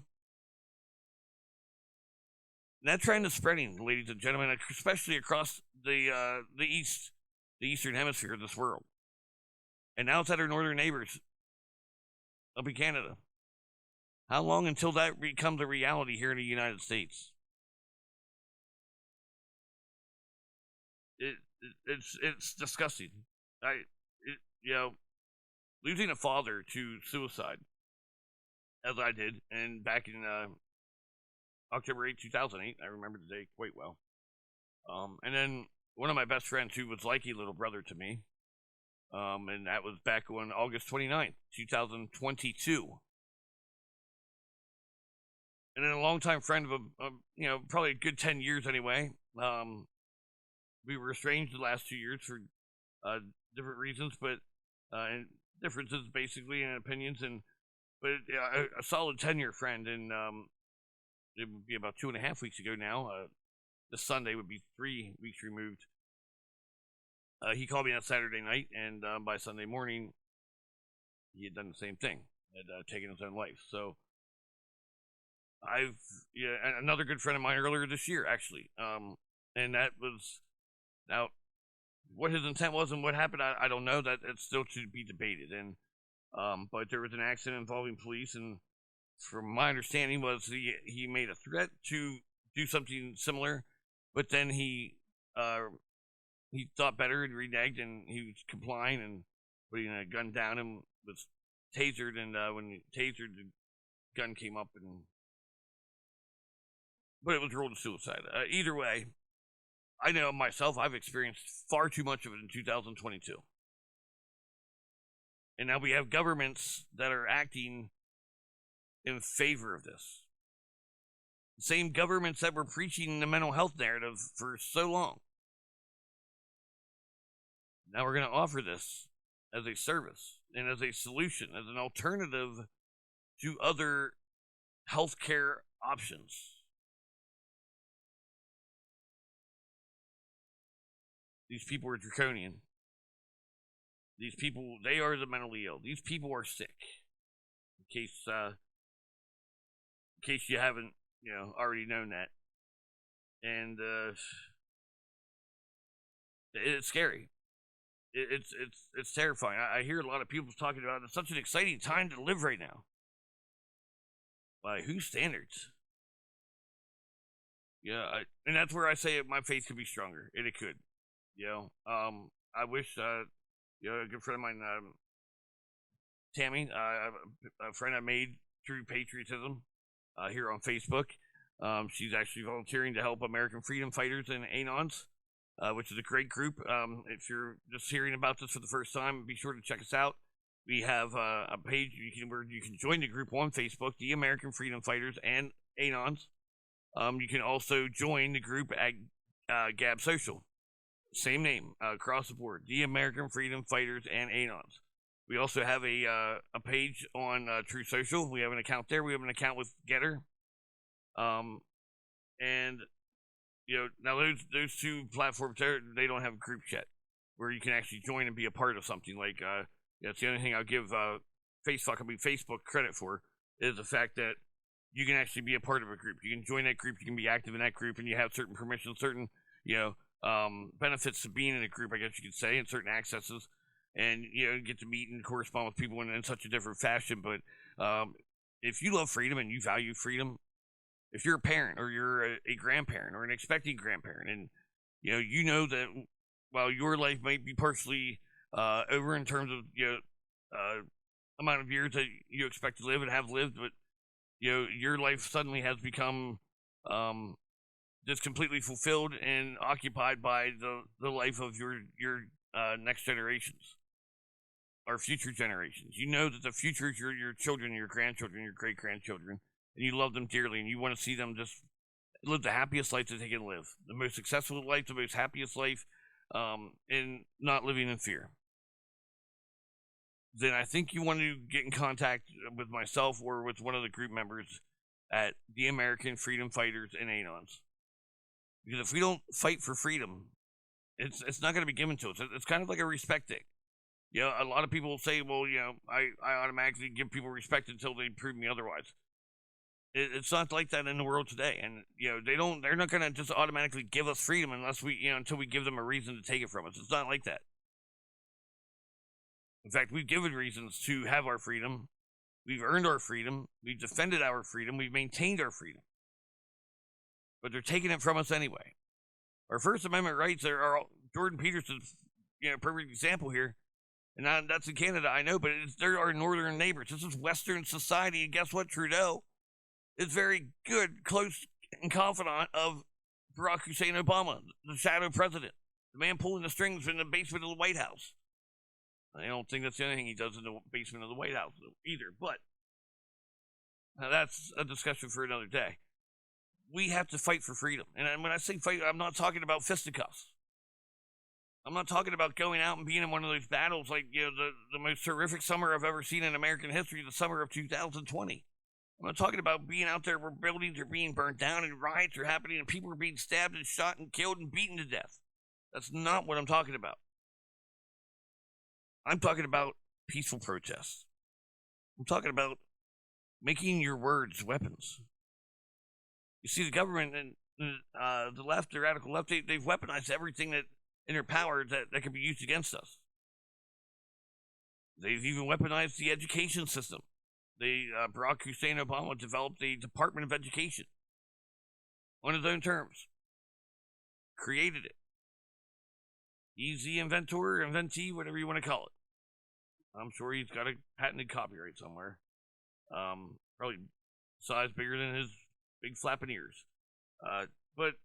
And that trend is spreading, ladies and gentlemen, especially across the eastern hemisphere of this world. And now it's at our northern neighbors up in Canada. How long until that becomes a reality here in the United States? It's disgusting. Losing a father to suicide, as I did, and back in October 8, 2008, I remember the day quite well. And then one of my best friends, who was like a little brother to me, and that was back on August 29th, 2022. and then a longtime friend of probably a good 10 years anyway. We were estranged the last 2 years for different reasons, but and differences basically in opinions, but a solid 10-year friend, and it would be about 2.5 weeks ago now. This Sunday would be 3 weeks removed. He called me on Saturday night, and by Sunday morning, he had done the same thing, had taken his own life. So another good friend of mine earlier this year, actually, and that was, now, what his intent was and what happened, I don't know. That it's still to be debated. And but there was an accident involving police, and from my understanding was he made a threat to do something similar, but then he thought better and reneged, and he was complying and putting a gun down and was tasered, and when he tasered, the gun came up, but it was ruled a suicide. Either way, I know myself, I've experienced far too much of it in 2022. And now we have governments that are acting in favor of this. The same governments that were preaching the mental health narrative for so long. Now we're going to offer this as a service and as a solution, as an alternative to other healthcare options. These people are draconian. These people, they are the mentally ill. These people are sick. In case you haven't, already known that. And it's scary. It's terrifying. I hear a lot of people talking about it's such an exciting time to live right now. By whose standards? Yeah, and that's where I say my faith could be stronger, and it could. I wish, a good friend of mine, Tammy, a friend I made through patriotism here on Facebook. She's actually volunteering to help American freedom fighters and Anons, which is a great group. If you're just hearing about this for the first time, be sure to check us out. We have a page where you can join the group on Facebook, the American Freedom Fighters and Anons. You can also join the group at Gab Social. Same name across the board, the American Freedom Fighters and Anons. We also have a page on True Social. We have an account there. We have an account with Getter. And now those two platforms there, they don't have groups yet where you can actually join and be a part of something. Like that's the only thing I'll give Facebook credit for, is the fact that you can actually be a part of a group. You can join that group, you can be active in that group, and you have certain permissions, certain benefits to being in a group, I guess you could say, and certain accesses, and get to meet and correspond with people in such a different fashion. But if you love freedom and you value freedom, if you're a parent or you're a grandparent or an expecting grandparent, and you know that while your life might be partially over in terms of amount of years that you expect to live and have lived, but your life suddenly has become just completely fulfilled and occupied by the life of your next generations or future generations. You know that the future is your children, your grandchildren, your great grandchildren, and you love them dearly, and you want to see them just live the happiest life that they can live, the most successful life, the most happiest life, and not living in fear. Then I think you want to get in contact with myself or with one of the group members at the American Freedom Fighters and Anons. Because if we don't fight for freedom, it's not going to be given to us. It's kind of like a respect thing. A lot of people say, well, I automatically give people respect until they prove me otherwise. It's not like that in the world today. And, they're not going to just automatically give us freedom unless until we give them a reason to take it from us. It's not like that. In fact, we've given reasons to have our freedom. We've earned our freedom. We've defended our freedom. We've maintained our freedom. But they're taking it from us anyway. Our First Amendment rights are Jordan Peterson's perfect example here. And that's in Canada, I know, but they're our northern neighbors. This is Western society. And guess what? Trudeau is very good, close, and confidant of Barack Hussein Obama, the shadow president, the man pulling the strings in the basement of the White House. I don't think that's the only thing he does in the basement of the White House either, but Now, that's a discussion for another day. We have to fight for freedom. And when I say fight, I'm not talking about fisticuffs. I'm not talking about going out and being in one of those battles like, the most horrific summer I've ever seen in American history, the summer of 2020. I'm not talking about being out there where buildings are being burned down and riots are happening and people are being stabbed and shot and killed and beaten to death. That's not what I'm talking about. I'm talking about peaceful protests. I'm talking about making your words weapons. You see, the government and the left, the radical left, they've weaponized everything that in their power that can be used against us. They've even weaponized the education system. Barack Hussein Obama developed the Department of Education on his own terms. Created it. He's the inventor, inventee, whatever you want to call it. I'm sure he's got a patented copyright somewhere. Probably size bigger than his big flapping ears. But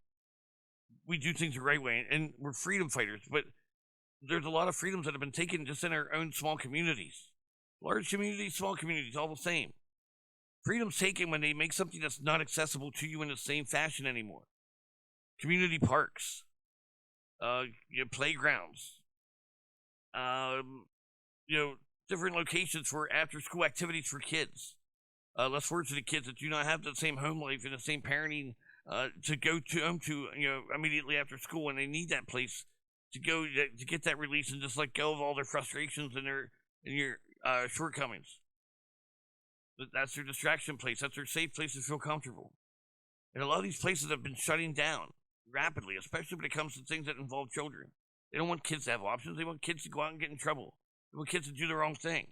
we do things the right way, and we're freedom fighters. But there's a lot of freedoms that have been taken just in our own small communities. Large communities, small communities, all the same. Freedom's taken when they make something that's not accessible to you in the same fashion anymore. Community parks, playgrounds, different locations for after-school activities for kids. Less fortunate kids that do not have the same home life and the same parenting to go to immediately after school, and they need that place to go to get that release and just let go of all their frustrations and your shortcomings. But that's their distraction place. That's their safe place to feel comfortable. And a lot of these places have been shutting down rapidly, especially when it comes to things that involve children. They don't want kids to have options. They want kids to go out and get in trouble. They want kids to do the wrong thing.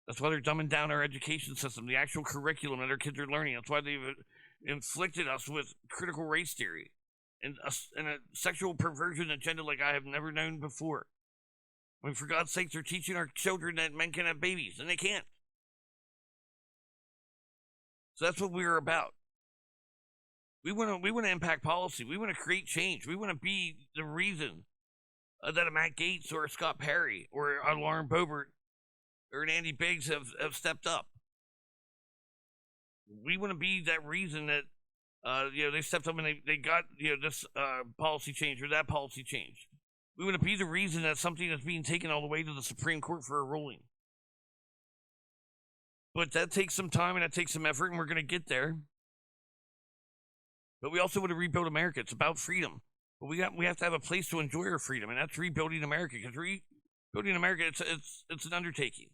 That's why they're dumbing down our education system, the actual curriculum that our kids are learning. That's why they've inflicted us with critical race theory and a sexual perversion agenda like I have never known before. I mean, for God's sake, they're teaching our children that men can have babies, and they can't. So that's what we're about. We want to impact policy. We want to create change. We want to be the reason that a Matt Gaetz or a Scott Perry or a Lauren Boebert or an Andy Biggs have stepped up. We want to be that reason that they stepped up and they got this policy change or that policy change. We want to be the reason that something is being taken all the way to the Supreme Court for a ruling. But that takes some time and that takes some effort, and we're going to get there. But we also want to rebuild America. It's about freedom. But we have to have a place to enjoy our freedom, and that's rebuilding America. Because rebuilding America, it's an undertaking,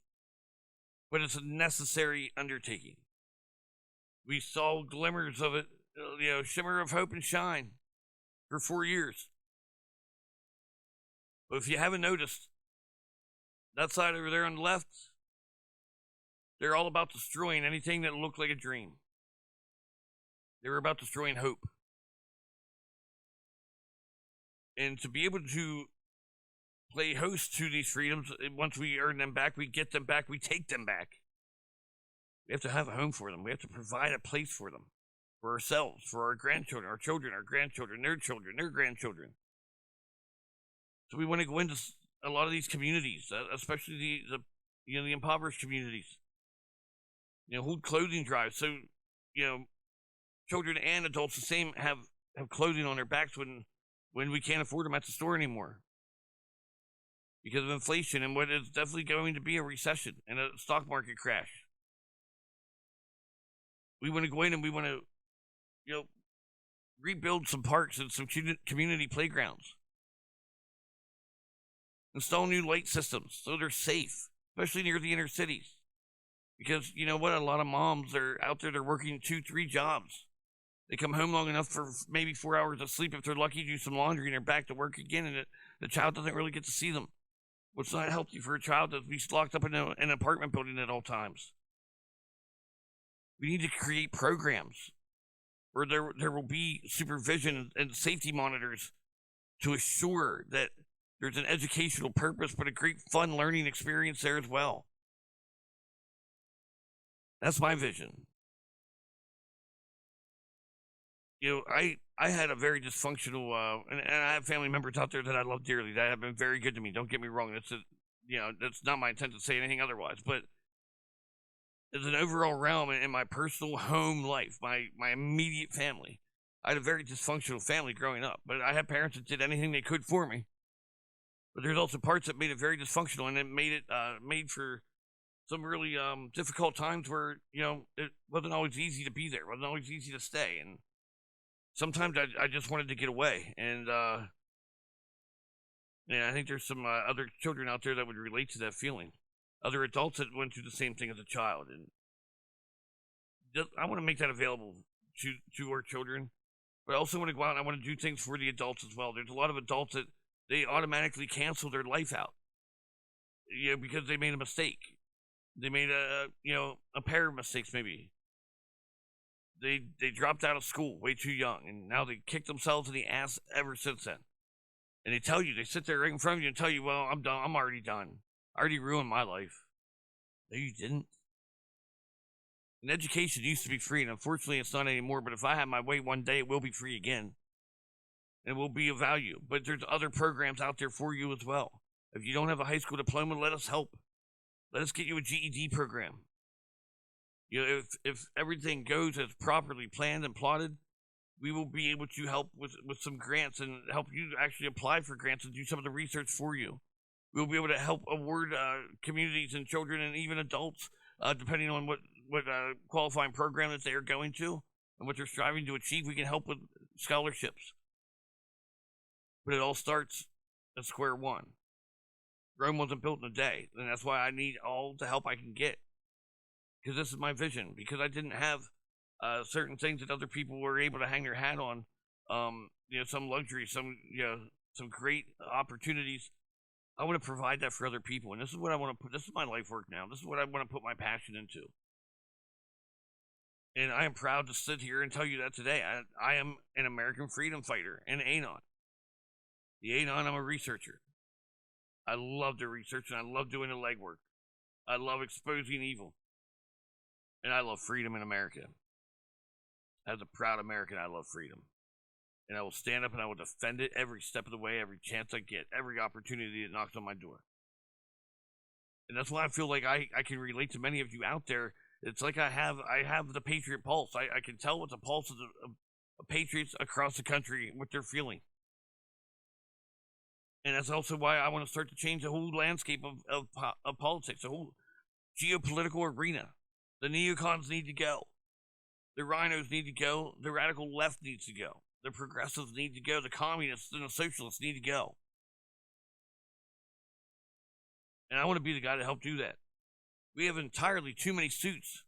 but it's a necessary undertaking. We saw glimmers of it, shimmer of hope and shine for 4 years. But if you haven't noticed, that side over there on the left, they're all about destroying anything that looked like a dream. They were about destroying hope. And to be able to play host to these freedoms, once we earn them back, we get them back, we take them back. We have to have a home for them. We have to provide a place for them, for ourselves, for our grandchildren, our children, our grandchildren, their grandchildren. So we want to go into a lot of these communities, especially the impoverished communities. Hold clothing drives so children and adults the same have clothing on their backs when we can't afford them at the store anymore because of inflation and what is definitely going to be a recession and a stock market crash. We want to go in and we want to rebuild some parks and some community playgrounds. Install new light systems so they're safe, especially near the inner cities. Because you know what? A lot of moms are out there, they're working 2-3 jobs. They come home long enough for maybe 4 hours of sleep if they're lucky, do some laundry, and they're back to work again, and the child doesn't really get to see them. Well, it's not healthy for a child to be locked up in an apartment building at all times. We need to create programs where there will be supervision and safety monitors to assure that there's an educational purpose, but a great fun learning experience there as well. That's my vision. I had a very dysfunctional, and I have family members out there that I love dearly that have been very good to me. Don't get me wrong. That's not my intent to say anything otherwise. But as an overall realm in my personal home life, my immediate family, I had a very dysfunctional family growing up, but I had parents that did anything they could for me. But there's also parts that made it very dysfunctional, and it made for some really difficult times where, it wasn't always easy to be there, wasn't always easy to stay, and sometimes I just wanted to get away. And I think there's some other children out there that would relate to that feeling, other adults that went through the same thing as a child, and I want to make that available to our children. But I also want to go out and I want to do things for the adults as well. There's a lot of adults that they automatically cancel their life out, because they made a mistake. They made a pair of mistakes maybe. They dropped out of school way too young, and now they kick themselves in the ass ever since then. And they sit there right in front of you and tell you, well, I'm done. I'm already done. I already ruined my life. No, you didn't. And education used to be free, and unfortunately it's not anymore, but if I have my way one day, it will be free again. And it will be of value. But there's other programs out there for you as well. If you don't have a high school diploma, let us help. Let us get you a GED program. If everything goes as properly planned and plotted, we will be able to help with some grants and help you actually apply for grants and do some of the research for you. We'll be able to help award communities and children and even adults, depending on what qualifying program that they are going to and what they're striving to achieve. We can help with scholarships. But it all starts at square one. Rome wasn't built in a day, and that's why I need all the help I can get. Because this is my vision. Because I didn't have certain things that other people were able to hang their hat on. Some luxury, some great opportunities. I want to provide that for other people, and this is what I want to put. This is my life work now. This is what I want to put my passion into. And I am proud to sit here and tell you that today. I am an American freedom fighter, an ANON. The ANON, I'm a researcher. I love the research, and I love doing the legwork. I love exposing evil. And I love freedom in America. As a proud American, I love freedom. And I will stand up and I will defend it every step of the way, every chance I get, every opportunity that knocks on my door. And that's why I feel like I can relate to many of you out there. It's like I have the Patriot pulse. I can tell what the pulse of patriots across the country, what they're feeling. And that's also why I want to start to change the whole landscape of politics, the whole geopolitical arena. The neocons need to go. The rhinos need to go. The radical left needs to go. The progressives need to go. The communists and the socialists need to go. And I want to be the guy to help do that. We have entirely too many suits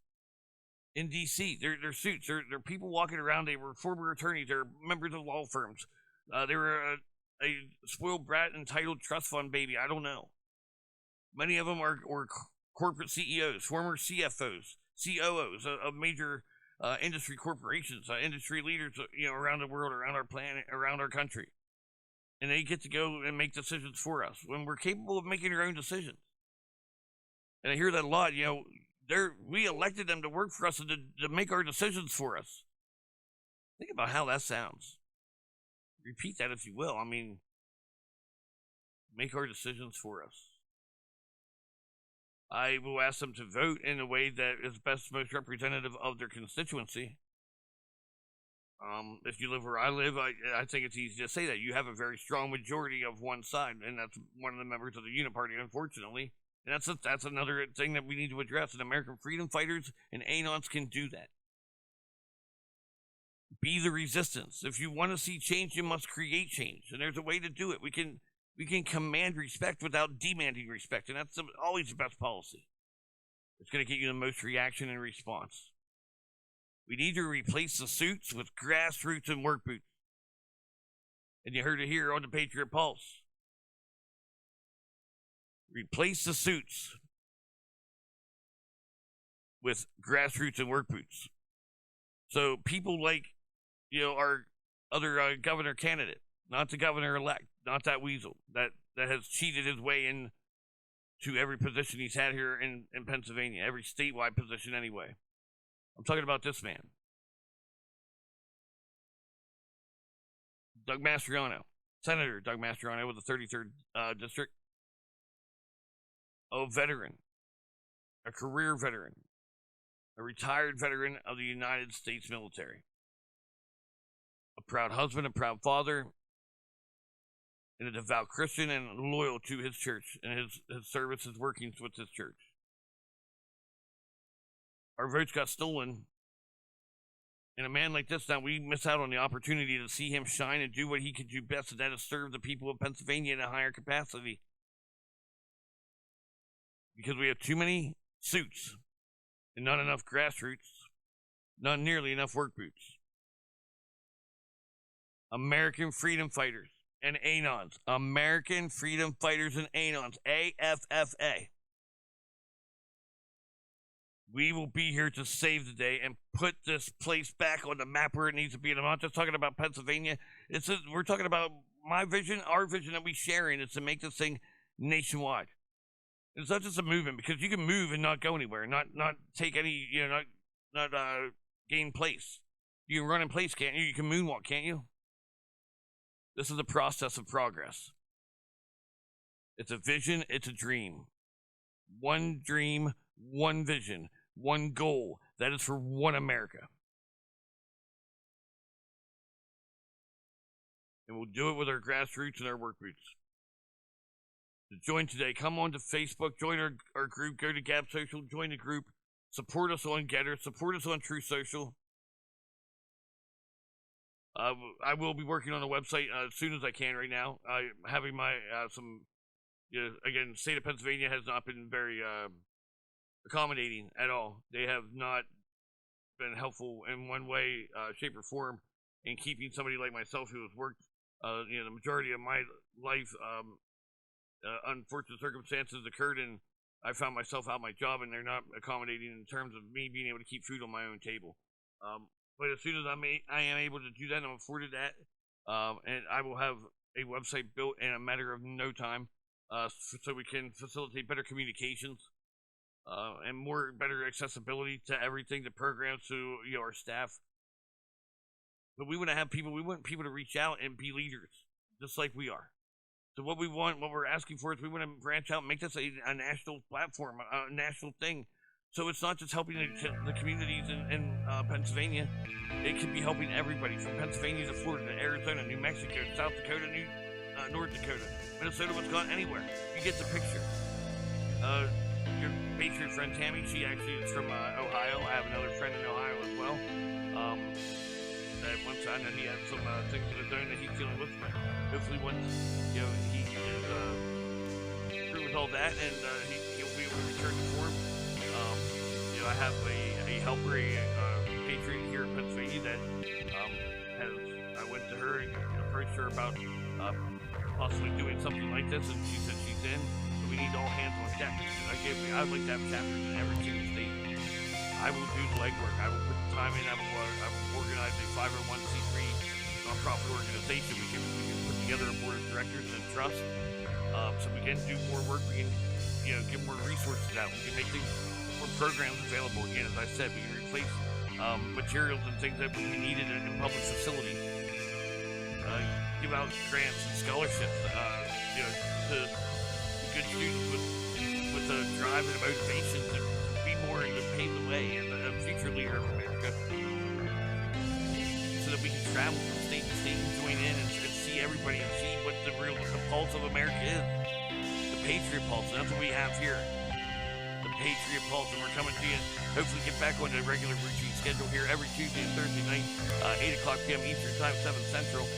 in D.C. They're suits. They're people walking around. They were former attorneys. They're members of law firms. They were a spoiled brat, entitled trust fund baby. I don't know. Many of them are corporate CEOs, former CFOs, COOs of major industry corporations, industry leaders, around the world, around our planet, around our country. And they get to go and make decisions for us when we're capable of making our own decisions. And I hear that a lot. We elected them to work for us and to make our decisions for us. Think about how that sounds. Repeat that if you will. I mean, make our decisions for us. I will ask them to vote in a way that is best, most representative of their constituency. If you live where I live, I think it's easy to say that. You have a very strong majority of one side, and that's one of the members of the Unit Party, unfortunately. And that's another thing that we need to address. And American freedom fighters and ANONs can do that. Be the resistance. If you want to see change, you must create change. And there's a way to do it. We can command respect without demanding respect. And that's always the best policy. It's going to get you the most reaction and response. We need to replace the suits with grassroots and work boots. And you heard it here on the Patriot Pulse. Replace the suits with grassroots and work boots. So people like, our other governor candidate, not the governor-elect, not that weasel that has cheated his way in to every position he's had here in Pennsylvania, every statewide position anyway. I'm talking about this man. Doug Mastriano, Senator Doug Mastriano with the 33rd District. A veteran, a career veteran, a retired veteran of the United States military, a proud husband, a proud father, and a devout Christian and loyal to his church and his service, his workings with his church. Our votes got stolen. And a man like this, now we miss out on the opportunity to see him shine and do what he could do best, and that is serve the people of Pennsylvania in a higher capacity. Because we have too many suits and not enough grassroots, not nearly enough work boots. American freedom fighters and ANONs. American freedom fighters and ANONs. AFFA. We will be here to save the day and put this place back on the map where it needs to be. And I'm not just talking about Pennsylvania. We're talking about my vision, our vision that we share in is to make this thing nationwide. It's not just a movement, because you can move and not go anywhere, not take any, not gain place. You can run in place, can't you? You can moonwalk, can't you? This is a process of progress. It's a vision, it's a dream. One dream, one vision, one goal. That is for one America. And we'll do it with our grassroots and our work boots. To join today, come on to Facebook, join our group, go to Gab Social, join the group, support us on Getter, support us on True Social. I will be working on the website as soon as I can right now. Having my, again, the state of Pennsylvania has not been very accommodating at all. They have not been helpful in one way, shape, or form in keeping somebody like myself who has worked, the majority of my life. Unfortunate circumstances occurred and I found myself out of my job, and they're not accommodating in terms of me being able to keep food on my own table. But as soon as I am able to do that, I'm afforded that, and I will have a website built in a matter of no time, so we can facilitate better communications and better accessibility to everything, to programs, to our staff. But we want people to reach out and be leaders, just like we are. So what we're asking for is we want to branch out and make this a national platform, a national thing. So it's not just helping the communities in Pennsylvania. It can be helping everybody from Pennsylvania to Florida, to Arizona, New Mexico, South Dakota, North Dakota, Minnesota, Wisconsin, anywhere. You get the picture. Your Patriot friend Tammy, she actually is from Ohio. I have another friend in Ohio as well. At one time, and he had some things in his own that he's dealing with. But hopefully, once he is through with all that, and he'll be able to return to form. I have a helper, a Patriot here in Pennsylvania that I went to her and approached her about possibly doing something like this, and she said she's in. So we need all hands on deck. I'd like to have chapters in every single state. I will do the legwork. I will put the time in. I will organize a 501c3 nonprofit organization. We can put together a board of directors and a trust, so we can do more work. We can, get more resources out. We can make more programs available. Again, as I said, we can replace materials and things that we needed in public facilities. Give out grants and scholarships, to good students with a drive and a motivation to be more and to pave the way and a future leader of America, so that we can travel from state to state and join in and see everybody and see what the pulse of America is. The Patriot Pulse. That's what we have here. The Patriot Pulse, and we're coming to you. Hopefully get back on the regular routine schedule here every Tuesday and Thursday night, 8 o'clock p.m. Eastern Time, 7 Central.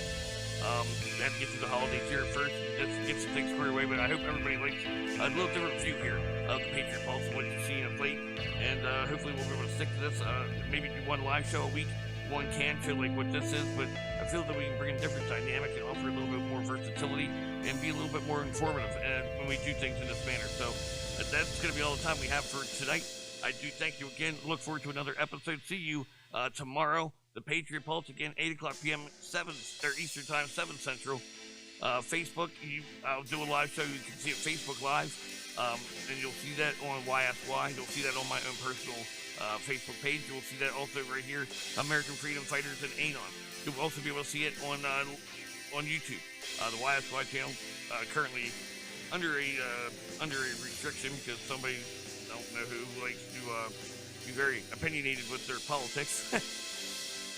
Had to get through the holidays here first, let's get some things squared away, but I hope everybody likes a little different view here of the Patriot Pulse and what you're seeing of late, and hopefully we'll be able to stick to this, maybe do one live show a week, one can show like what this is, but I feel that we can bring a different dynamic and offer a little bit more versatility and be a little bit more informative when we do things in this manner. So that's going to be all the time we have for tonight. I do thank you again. Look forward to another episode. See you tomorrow. The Patriot Pulse again, 8 o'clock p.m. Eastern Time, 7 Central. Facebook, I'll do a live show. You can see it Facebook Live, and you'll see that on YSY. You'll see that on my own personal Facebook page. You'll see that also right here, American Freedom Fighters and ANON. You'll also be able to see it on YouTube. The YSY channel currently under a restriction because somebody, I don't know who, likes to be very opinionated with their politics.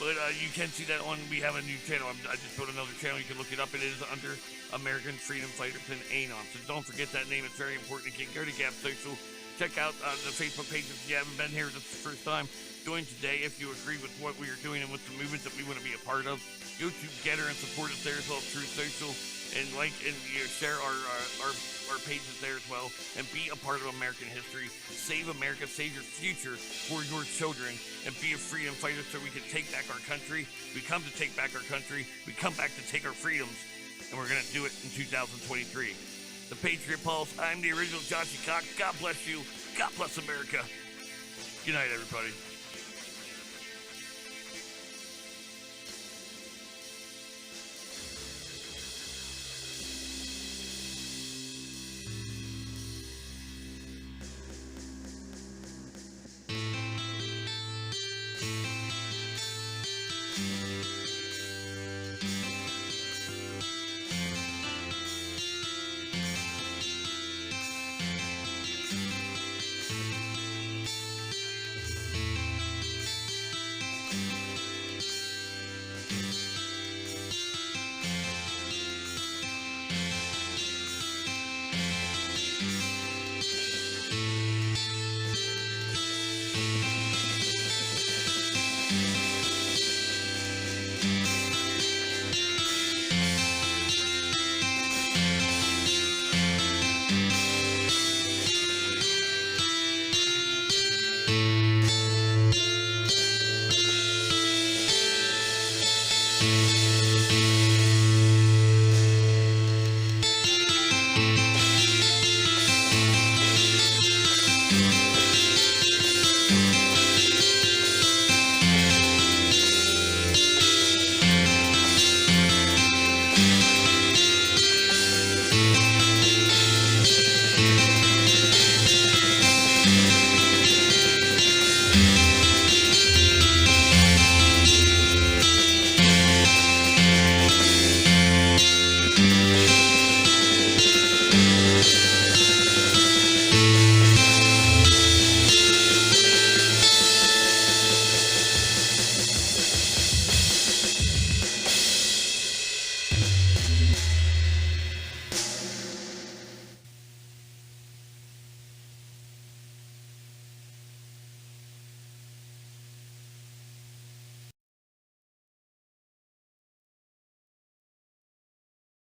But you can see that we have a new channel. I just put another channel. You can look it up. It is under American Freedom Fighters and Anon. So don't forget that name. It's very important. You can go to Gap Social. Check out the Facebook page if you haven't been here. This is the first time. Join today if you agree with what we are doing and with the movement that we want to be a part of. Go to Getter and support us there as well as True Social. And like and share our pages there as well. And be a part of American history. Save America. Save your future for your children. And be a freedom fighter so we can take back our country. We come to take back our country. We come back to take our freedoms. And we're going to do it in 2023. The Patriot Pulse. I'm the original Joshy Cox. God bless you. God bless America. Good night, everybody.